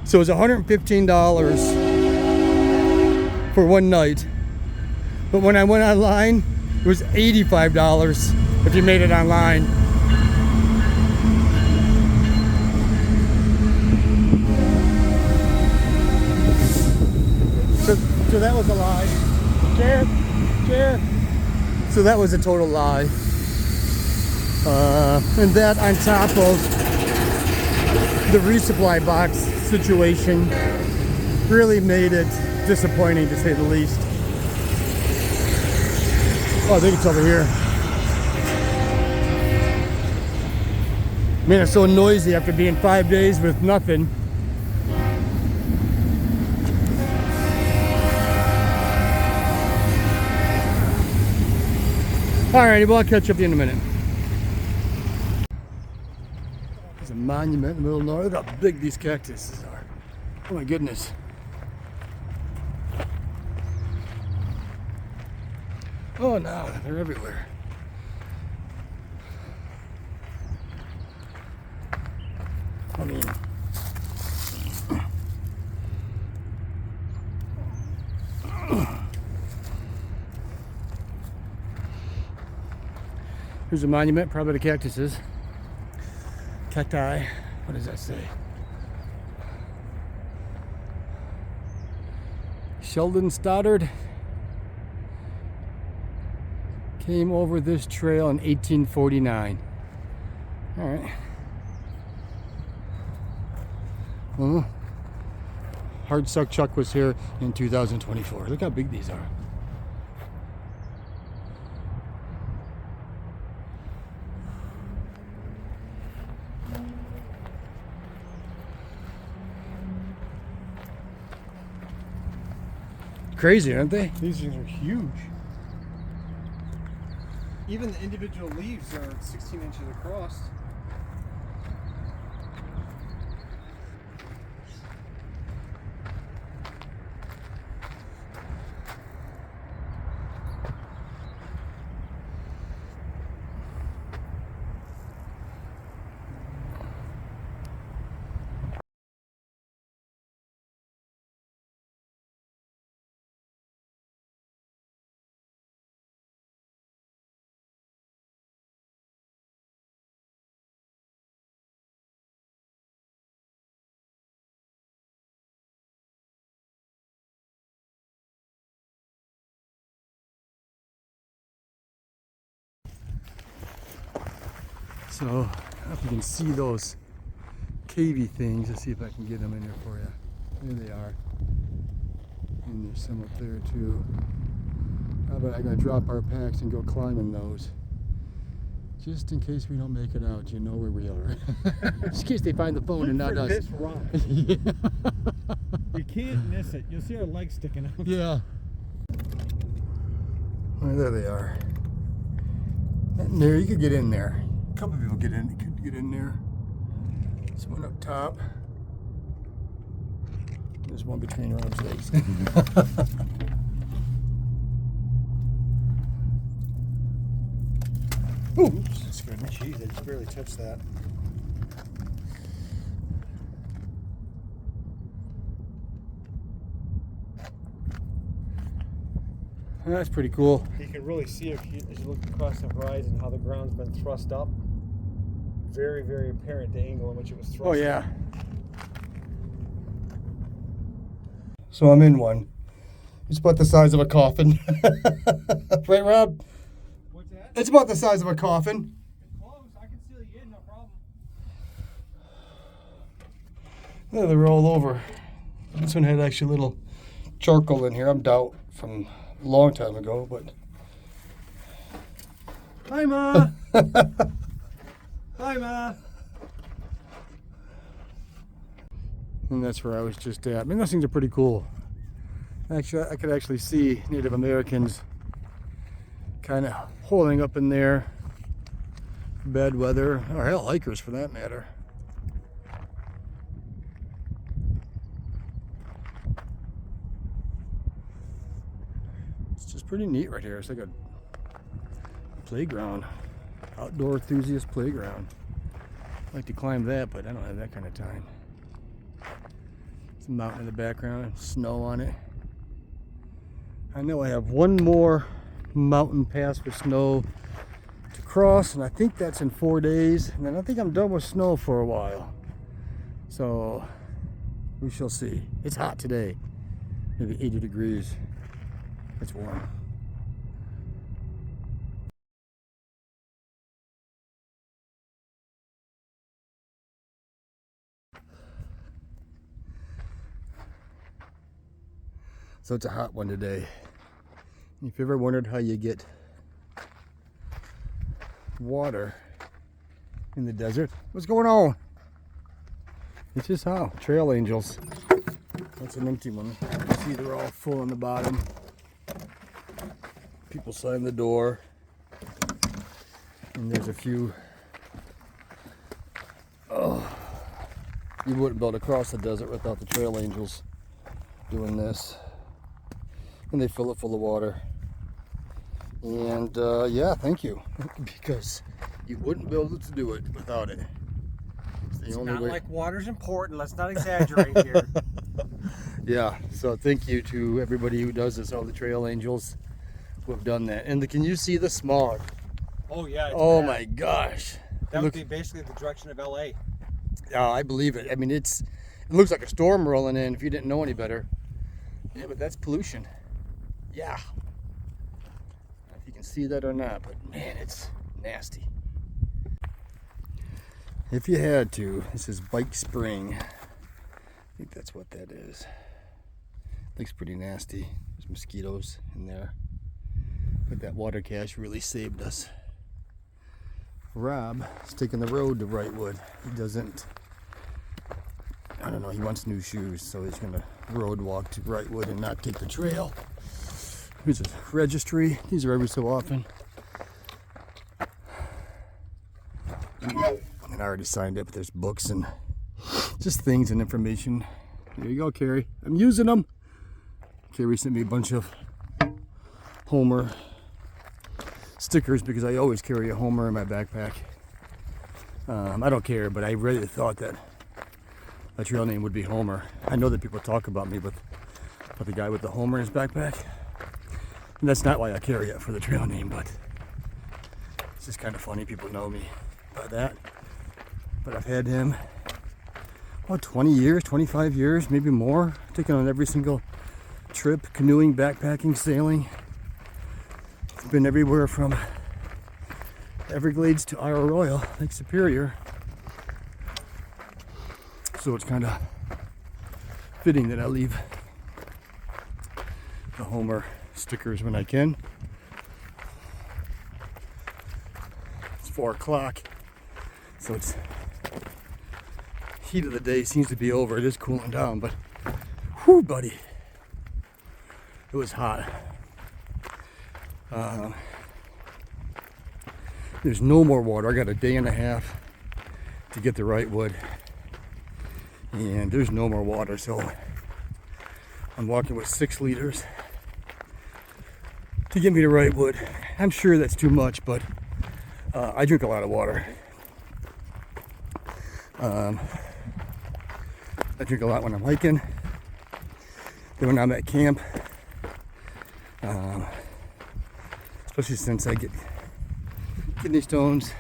So it was $115 for one night. But when I went online, it was $85 if you made it online. So that was a lie. Chair. So that was a total lie. And that on top of the resupply box situation really made it disappointing, to say the least. Oh, I think it's over here. Man, it's so noisy after being 5 days with nothing. Alrighty, well, I'll catch up with you in a minute. There's a monument in the middle of nowhere. Look how big these cactuses are. Oh my goodness. Oh no, they're everywhere. I mean, here's a monument, probably the cactuses. Cacti. What does that say? Sheldon Stoddard came over this trail in 1849. All right. Well, Hardsuck Chuck was here in 2024. Look how big these are. Crazy, aren't they? These things are huge. Even the individual leaves are 16 inches across. So, if you can see those cavey things, let's see if I can get them in there for you. There they are. And there's some up there too. How about I'm going to drop our packs and go climbing those. Just in case we don't make it out, you know where we are. Just in case they find the phone and not us. This rock. Yeah. You can't miss it. You'll see our legs sticking out. Yeah. Oh, there they are. And there, you could get in there. A couple people could get in there. There's one up top. There's one between Rob's legs. Oops, that scared me. Jeez, I just barely touched that. That's pretty cool. You can really see as you look across the horizon how the ground's been thrust up. Very, very apparent the angle in which it was thrust. Oh yeah. So I'm in one. It's about the size of a coffin. Right, Rob? What's that? It's about the size of a coffin. It's close. I can seal you in, no problem. Yeah, they were all over. This one had actually a little charcoal in here. I'm doubt from a long time ago, but. Hi, Ma. Hi, Ma. And that's where I was just at. I mean, those things are pretty cool. Actually, I could actually see Native Americans kind of holding up in there. Bad weather, or hell, hikers for that matter. It's just pretty neat right here. It's like a playground, outdoor enthusiast playground. I'd like to climb that, but I don't have that kind of time. It's a mountain in the background, snow on it. I know I have one more mountain pass with snow to cross, and I think that's in 4 days. And then I think I'm done with snow for a while. So we shall see. It's hot today, maybe 80 degrees. It's warm. So it's a hot one today. If you ever wondered how you get water in the desert, what's going on? It's just how trail angels. That's an empty one. You see they're all full on the bottom. People sign the door. And there's a few. Oh, you wouldn't be able to cross the desert without the trail angels doing this. And they fill it full of water. And yeah, thank you. Because you wouldn't be able to do it without it. It's not like water's important. Let's not exaggerate here. Yeah, so thank you to everybody who does this, all the trail angels who have done that. And can you see the smog? Oh yeah. Oh bad. My gosh. That would be basically the direction of LA. Yeah, I believe it. I mean, it looks like a storm rolling in if you didn't know any better. Yeah, but that's pollution. Yeah. I don't know if you can see that or not, but man, it's nasty. If you had to, this is Bike Spring. I think that's what that is. Looks pretty nasty. There's mosquitoes in there. But that water cache really saved us. Rob is taking the road to Wrightwood. He doesn't, I don't know, he wants new shoes, so he's gonna road walk to Wrightwood and not take the trail. Here's a registry. These are every so often. And I already signed it, but there's books and just things and information. There you go, Carrie. I'm using them. Carrie sent me a bunch of Homer stickers because I always carry a Homer in my backpack. I don't care, but I really thought that my trail name would be Homer. I know that people talk about me with the guy with the Homer in his backpack. And that's not why I carry it for the trail name, but it's just kind of funny. People know me by that. But I've had him, 20 years, 25 years, maybe more. Taken on every single trip, canoeing, backpacking, sailing. It's been everywhere from Everglades to Isle Royale, Lake Superior. So it's kind of fitting that I leave the Homer stickers when I can. It's 4 o'clock, so it's heat of the day seems to be over. It is cooling down, but whew, buddy, it was hot. There's no more water. I got a day and a half to get to Wrightwood, and there's no more water, so I'm walking with 6 liters to get me to Wrightwood. I'm sure that's too much, but I drink a lot of water. I drink a lot when I'm hiking, then when I'm at camp, especially since I get kidney stones.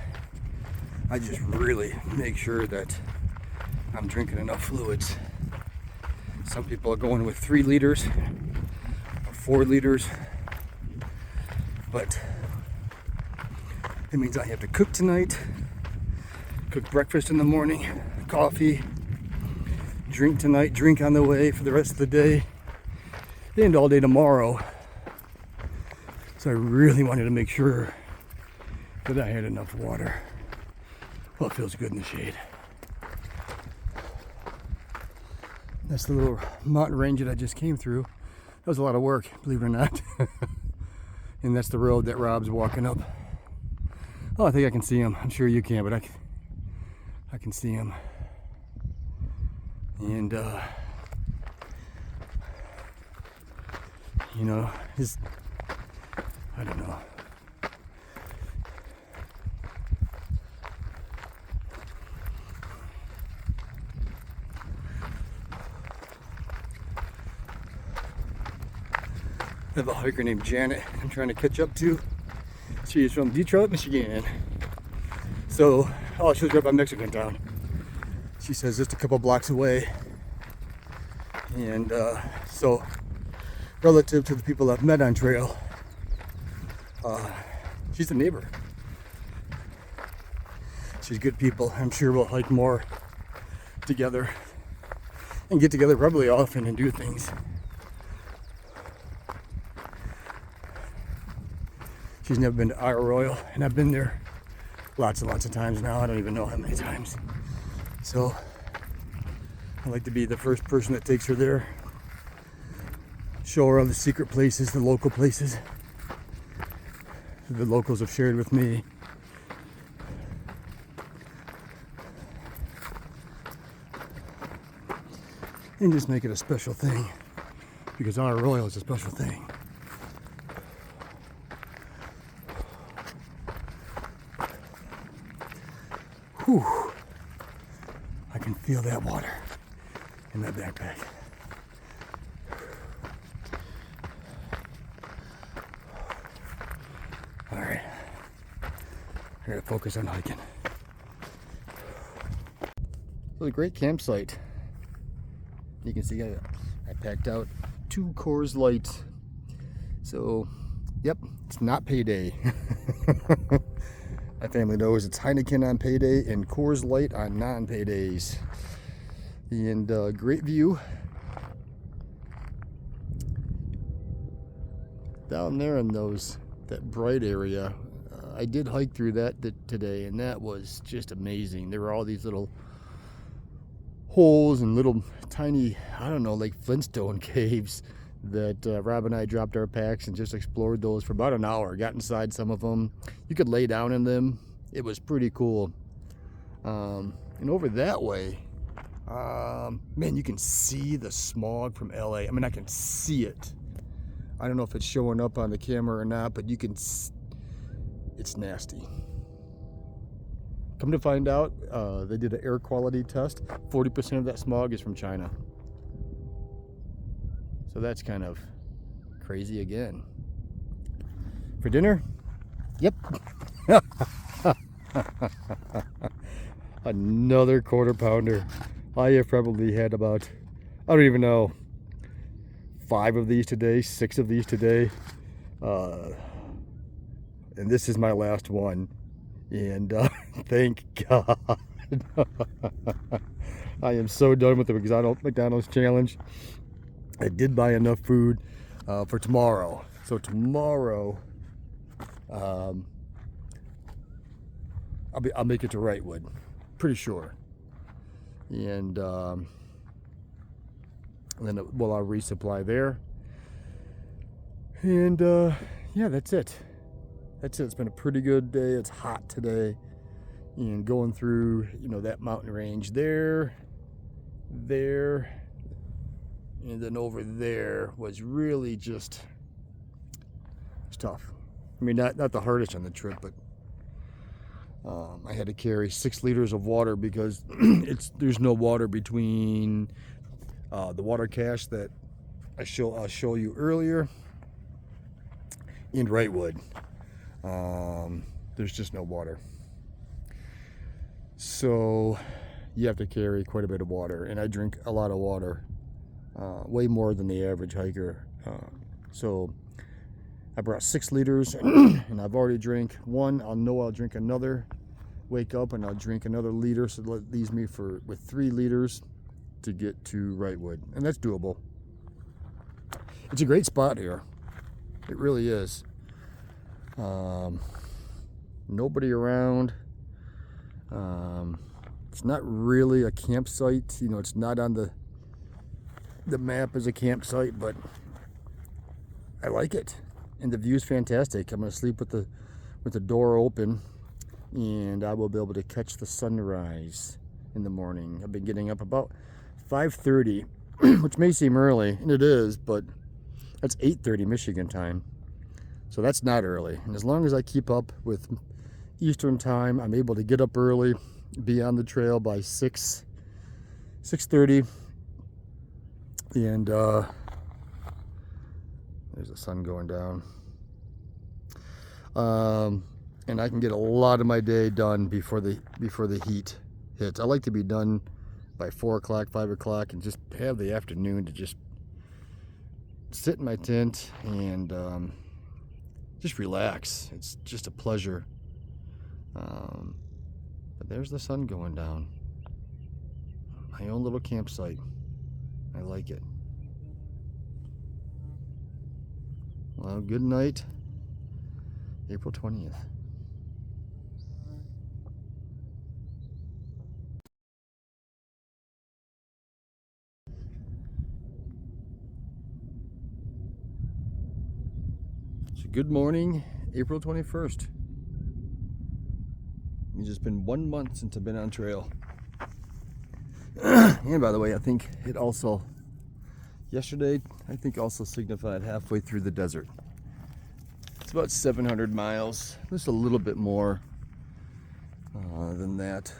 I just really make sure that I'm drinking enough fluids. Some people are going with 3 liters or 4 liters, but it means I have to cook tonight, cook breakfast in the morning, coffee, drink tonight, drink on the way for the rest of the day, and all day tomorrow. So I really wanted to make sure that I had enough water. Well, it feels good in the shade. That's the little mountain range that I just came through. That was a lot of work, believe it or not. And that's the road that Rob's walking up. Oh, I think I can see him. I'm sure you can, but I can see him. And you know, I don't know. I have a hiker named Janet I'm trying to catch up to. She is from Detroit, Michigan. So, she was right by Mexican town. She says just a couple blocks away. And so, relative to the people I've met on trail, she's a neighbor. She's good people. I'm sure we'll hike more together and get together probably often and do things. She's never been to Isle Royale, and I've been there lots and lots of times now. I don't even know how many times. So I like to be the first person that takes her there. Show her all the secret places, the local places the locals have shared with me. And just make it a special thing, because Isle Royale is a special thing. Whew. I can feel that water in that backpack. All right, I gotta focus on hiking. So the great campsite. You can see I packed out 2 Coors Light. So, yep, it's not payday. My family knows it's Heineken on payday and Coors Light on non-paydays. And great view. Down there in that bright area, I did hike through that today, and that was just amazing. There were all these little holes and little tiny, I don't know, like Flintstone caves that Rob and I dropped our packs and just explored those for about an hour. Got inside some of them. You could lay down in them. It was pretty cool. And over that way, man, you can see the smog from LA. I mean, I can see it. I don't know if it's showing up on the camera or not, but you can it's nasty. Come to find out, they did an air quality test. 40% of that smog is from China. So that's kind of crazy again. For dinner? Yep. Another quarter pounder. I have probably had about, I don't even know, 5 of these today, 6 of these today. And this is my last one. And thank God. I am so done with the McDonald's challenge. I did buy enough food for tomorrow. So tomorrow, I'll make it to Wrightwood, pretty sure. And then I'll resupply there. And yeah, that's it. That's it. It's been a pretty good day. It's hot today. And going through, that mountain range there, and then over there was really just, it's tough. I mean, not the hardest on the trip, but I had to carry 6 liters of water because there's no water between the water cache that I'll show you earlier and Wrightwood. There's just no water. So you have to carry quite a bit of water, and I drink a lot of water, way more than the average hiker. So I brought 6 liters and I've already drank 1. I'll drink another, wake up and I'll drink another liter, so that leaves me with 3 liters to get to Wrightwood, and that's doable. It's a great spot here. It really is. Nobody around. It's not really a campsite. It's not on the map as a campsite, but I like it, and the view's fantastic. I'm gonna sleep with the door open, and I will be able to catch the sunrise in the morning. I've been getting up about 5:30, which may seem early, and it is, but that's 8:30 Michigan time. So that's not early. And as long as I keep up with Eastern time, I'm able to get up early, be on the trail by 6:30. And there's the sun going down. And I can get a lot of my day done before the heat hits. I like to be done by 4 o'clock, 5 o'clock, and just have the afternoon to just sit in my tent and just relax. It's just a pleasure. But there's the sun going down. My own little campsite. I like it. Well, good night. April 20th. So good morning, April 21st. It's just been 1 month since I've been on trail. And by the way, I think it also, yesterday, I think also signified halfway through the desert. It's about 700 miles, just a little bit more than that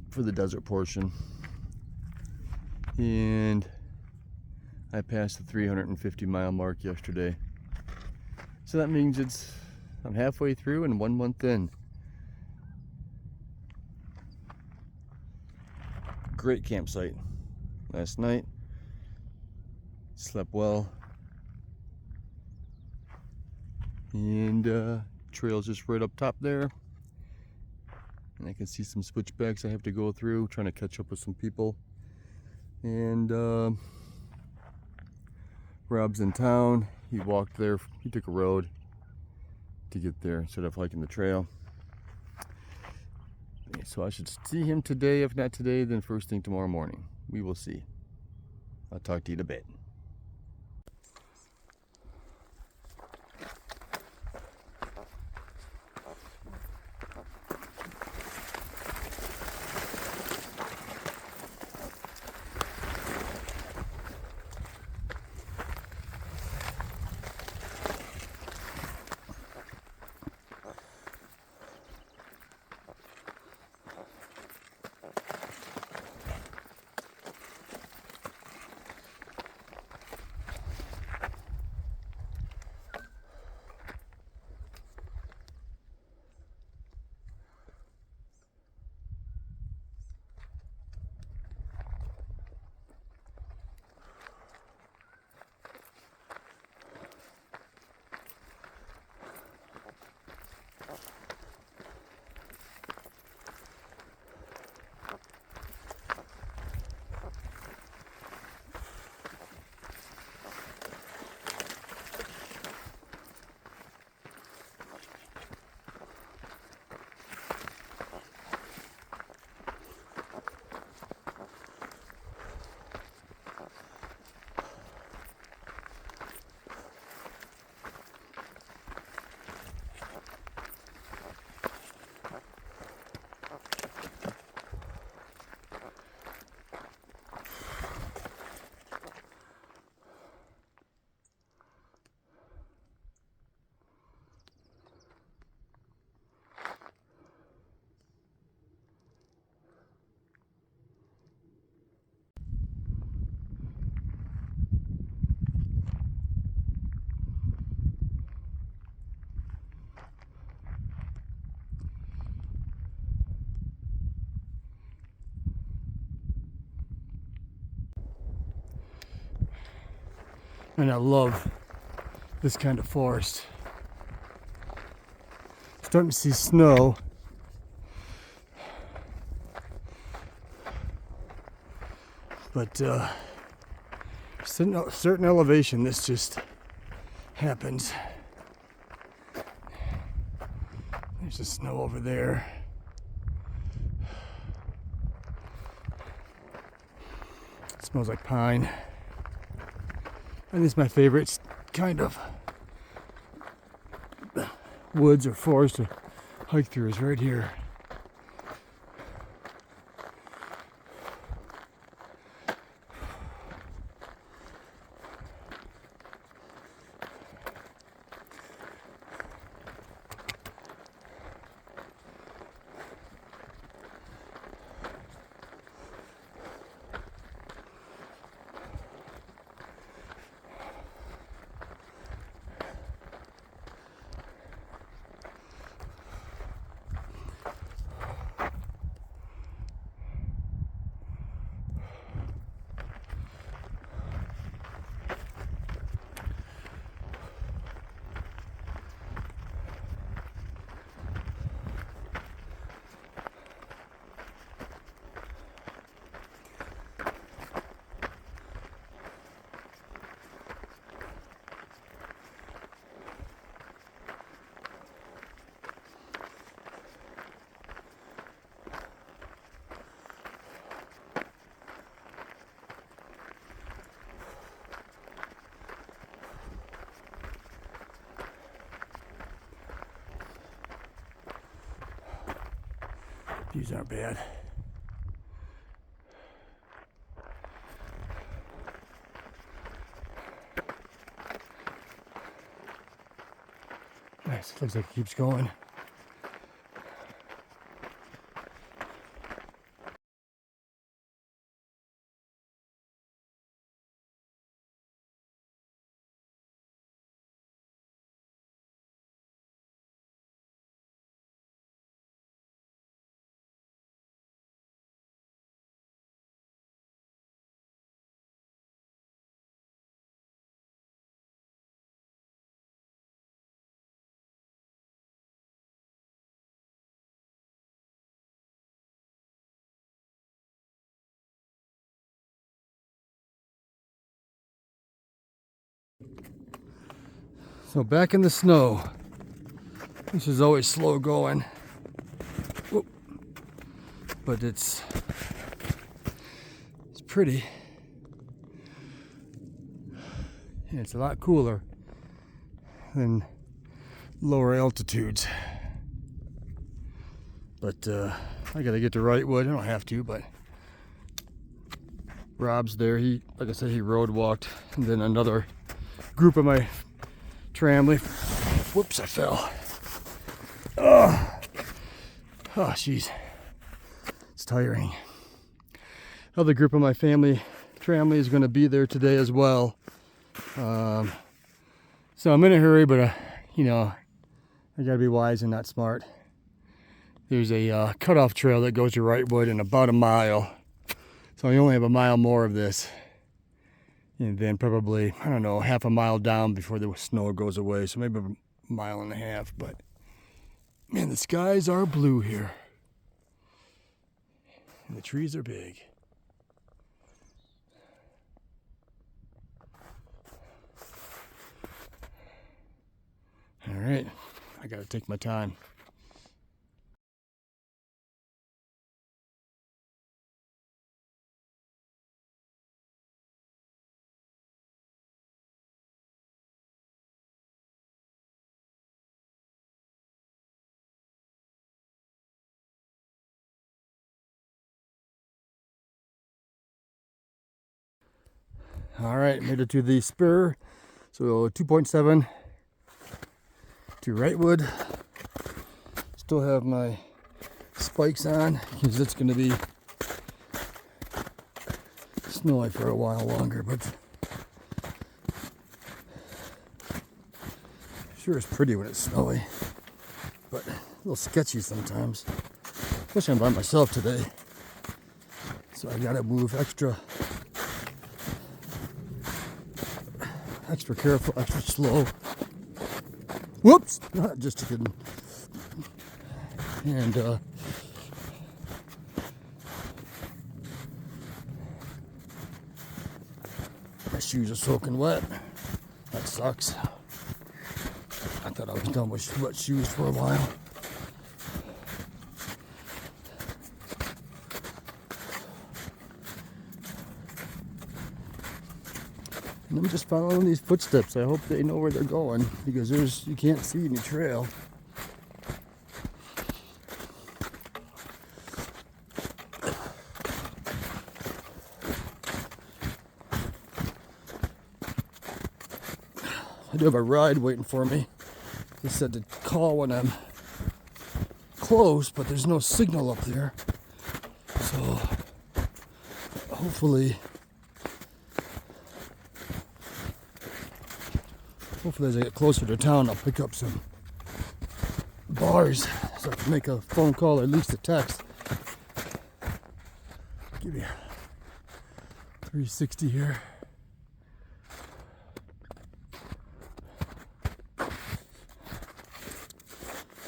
for the desert portion. And I passed the 350 mile mark yesterday. So that means I'm halfway through and 1 month in. Great campsite last night. Slept well. And trail's just right up top there. And I can see some switchbacks I have to go through, trying to catch up with some people. And Rob's in town. He walked there. He took a road to get there instead of hiking the trail. So I should see him today. If not today, then first thing tomorrow morning. We will see. I'll talk to you in a bit. And I love this kind of forest. Starting to see snow. But certain elevation, this just happens. There's the snow over there. It smells like pine. And this is my favorite kind of woods or forest to hike through, is right here. These aren't bad. Nice, looks like it keeps going. So back in the snow. This is always slow going. Whoop. But it's pretty. And it's a lot cooler than lower altitudes. But I gotta get to Wrightwood. I don't have to, but Rob's there. He, like I said, he road walked. And then another group of my family. Whoops, I fell. Oh, jeez. It's tiring. Another group of my family is going to be there today as well. So I'm in a hurry, but you know, I gotta be wise and not smart. There's a cutoff trail that goes to Wrightwood in about a mile. So I only have a mile more of this. And then probably, I don't know, half a mile down before the snow goes away. So maybe a mile and a half. But man, the skies are blue here. And the trees are big. All right, I gotta take my time. All right, made it to the spur. So 2.7 to Wrightwood. Still have my spikes on because it's going to be snowy for a while longer, but sure is pretty when it's snowy, but a little sketchy sometimes, especially I'm by myself today, so I gotta move extra careful, extra slow. Whoops, just kidding. And my shoes are soaking wet. That sucks. I thought I was done with wet shoes for a while. And I'm just following these footsteps. I hope they know where they're going because you can't see any trail. I do have a ride waiting for me. They said to call when I'm close, but there's no signal up there. So hopefully as I get closer to town, I'll pick up some bars so I can make a phone call or at least a text. Give you 360 here.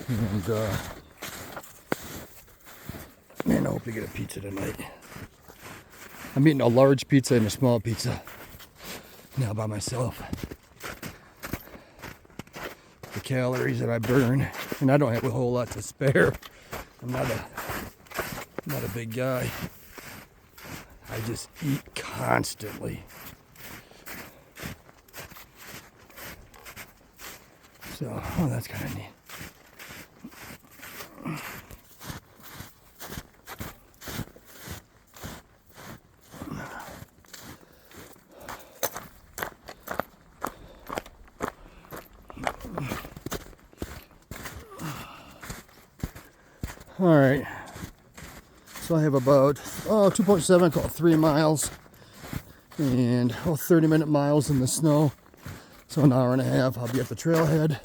And man, I hope to get a pizza tonight. I'm eating a large pizza and a small pizza now by myself. The calories that I burn, and I don't have a whole lot to spare. I'm not a big guy. I just eat constantly. So, oh, that's kind of neat. All right. So I have about 2.7, call it 3 miles, and 30-minute miles in the snow. So an hour and a half. I'll be at the trailhead,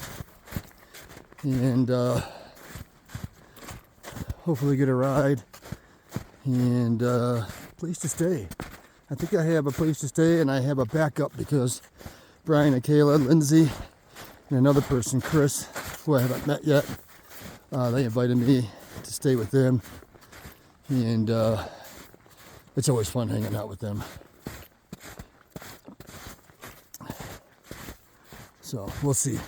and hopefully get a ride and place to stay. I think I have a place to stay, and I have a backup because Brian and Kayla, Lindsay, and another person, Chris, who I haven't met yet, they invited me to stay with them, and it's always fun hanging out with them. So we'll see.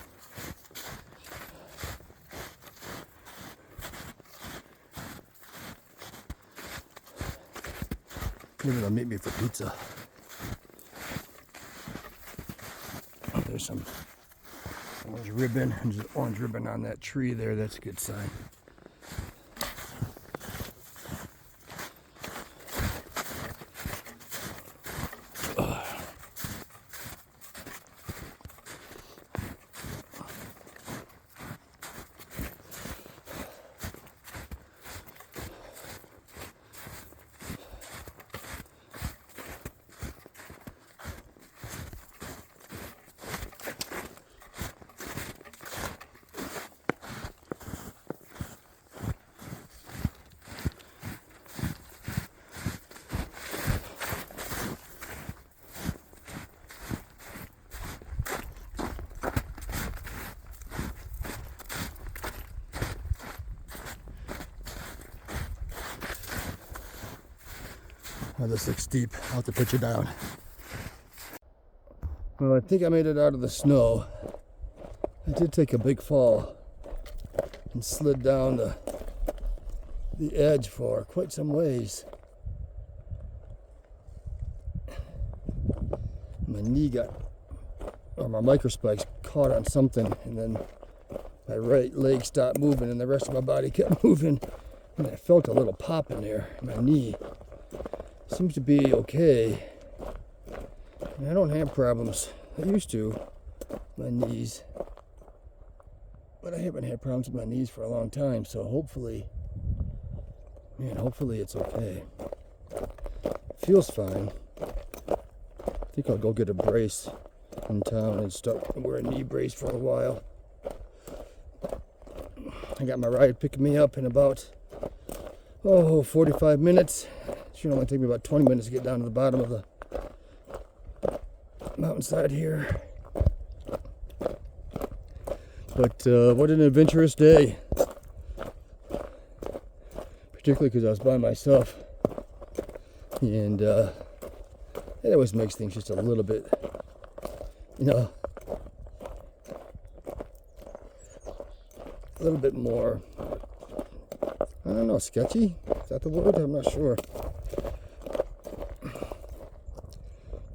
Maybe they'll meet me for pizza. Oh, there's some orange ribbon. There's an orange ribbon on that tree there. That's a good sign. Oh, this looks steep. I'll have to put you down. Well, I think I made it out of the snow. I did take a big fall and slid down the edge for quite some ways. My knee my microspikes caught on something, and then my right leg stopped moving and the rest of my body kept moving. And I felt a little pop in there in my knee. Seems to be okay. And I don't have problems. I used to, my knees. But I haven't had problems with my knees for a long time, so hopefully it's okay. Feels fine. I think I'll go get a brace in town and wear a knee brace for a while. I got my ride picking me up in about 45 minutes. It should only take me about 20 minutes to get down to the bottom of the mountainside here. But what an adventurous day. Particularly because I was by myself. And it always makes things just a little bit, a little bit more, I don't know, sketchy? Is that the word? I'm not sure.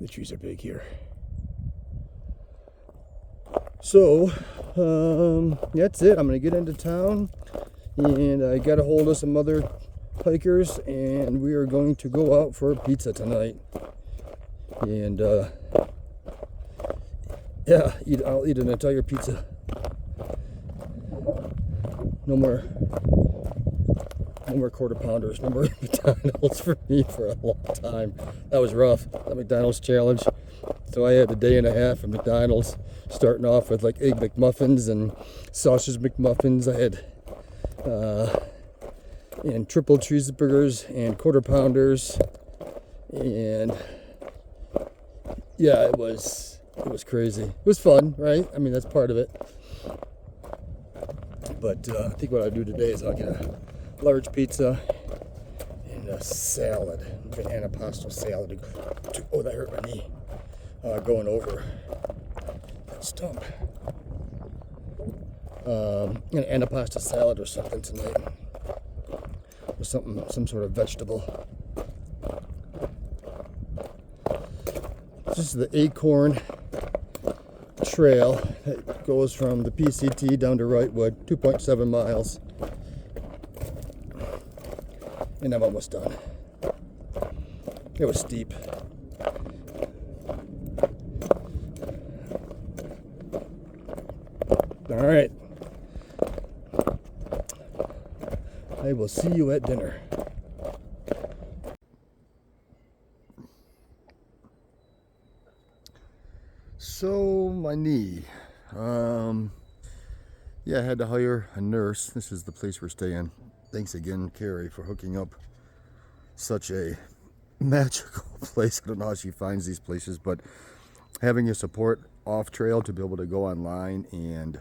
The trees are big here. So, that's it. I'm going to get into town, and I got a hold of some other hikers, and we are going to go out for pizza tonight. And, yeah, I'll eat an entire pizza. No more quarter pounders, no more McDonald's for me for a long time. That was rough, that McDonald's challenge. So I had a day and a half of McDonald's, starting off with like egg McMuffins and sausage McMuffins. I had and triple cheeseburgers and quarter pounders, and yeah, it was crazy. It was fun, right? I mean, that's part of it. But I think what I'll do today is I'll get a large pizza and a salad, an antipasto salad. Oh, that hurt my knee. Going over that stump. An antipasto salad or something tonight, or some sort of vegetable. This is the Acorn Trail that goes from the PCT down to Wrightwood, 2.7 miles. And I'm almost done. It was steep. All right. I will see you at dinner. So, my knee. Yeah, I had to hire a nurse. This is the place we're staying. Thanks again, Carrie, for hooking up such a magical place. I don't know how she finds these places, but having a support off trail to be able to go online and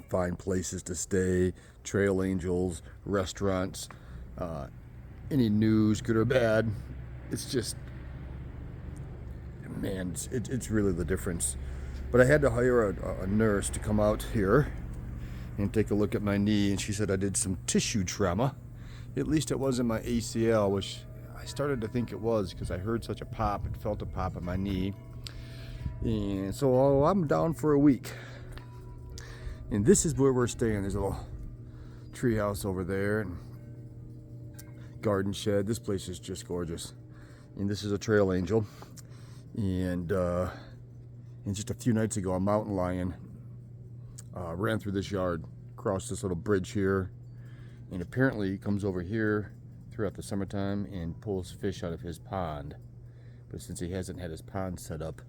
find places to stay, trail angels, restaurants, any news, good or bad, it's just, man, it's really the difference. But I had to hire a nurse to come out here and take a look at my knee, and she said I did some tissue trauma. At least it wasn't my ACL, which I started to think it was because I heard such a pop and felt a pop in my knee. And so I'm down for a week. And this is where we're staying. There's a little tree house over there and garden shed. This place is just gorgeous. And this is a trail angel. And just a few nights ago, a mountain lion ran through this yard, crossed this little bridge here, and apparently he comes over here throughout the summertime and pulls fish out of his pond. But since he hasn't had his pond set up,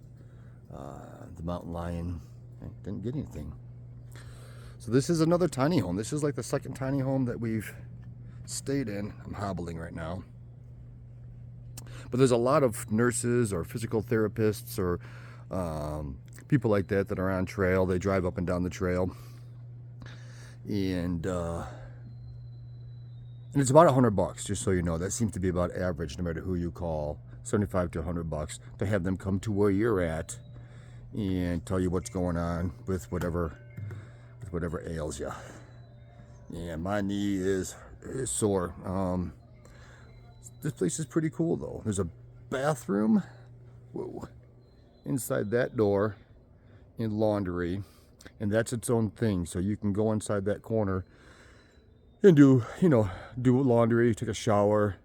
the mountain lion didn't get anything. So this is another tiny home. This is like the second tiny home that we've stayed in. I'm hobbling right now. But there's a lot of nurses or physical therapists or people like that that are on trail. They drive up and down the trail. And it's about $100, just so you know. That seems to be about average, no matter who you call. $75 to $100 to have them come to where you're at and tell you what's going on with whatever ails you. Yeah, my knee is sore. This place is pretty cool though. There's a bathroom, whoa, inside that door, and laundry, and that's its own thing. So you can go inside that corner and do laundry, take a shower,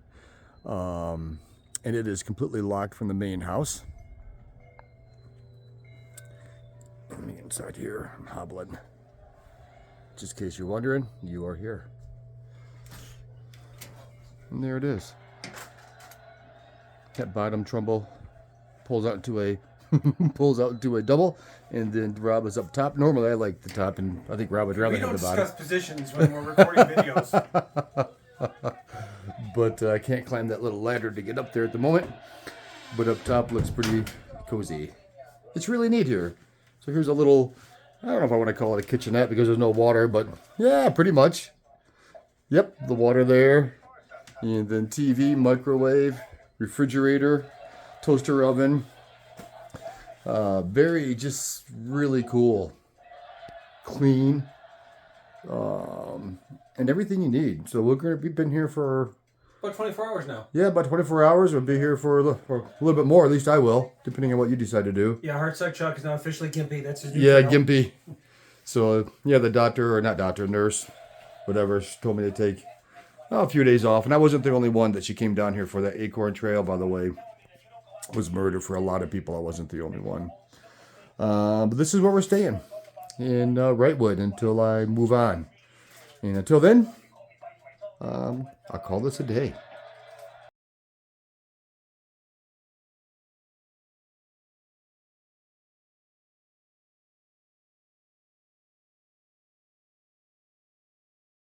and it is completely locked from the main house. Let me inside here. I'm hobbling. Just in case you're wondering, you are here. And there it is. That bottom trumbull pulls out into a double, and then Rob is up top. Normally I like the top, and I think Rob would rather have the bottom. We don't discuss positions when we're recording videos. But I can't climb that little ladder to get up there at the moment. But up top looks pretty cozy. It's really neat here. So here's a little, I don't know if I want to call it a kitchenette because there's no water, but yeah, pretty much. Yep, the water there. And then TV, microwave, refrigerator, toaster oven. Very, just really cool. Clean. And everything you need. So we've been here for About 24 hours now. Yeah, about 24 hours. We'll be here for a little bit more. At least I will, depending on what you decide to do. Yeah, Heartside Chuck is now officially Gimpy. That's his new Yeah, trail. Gimpy. So, yeah, the doctor, or not doctor, nurse, whatever, she told me to take a few days off. And I wasn't the only one that she came down here for. That Acorn Trail, by the way, was murder for a lot of people. I wasn't the only one. But this is where we're staying, in Wrightwood, until I move on. And until then, I'll call this a day.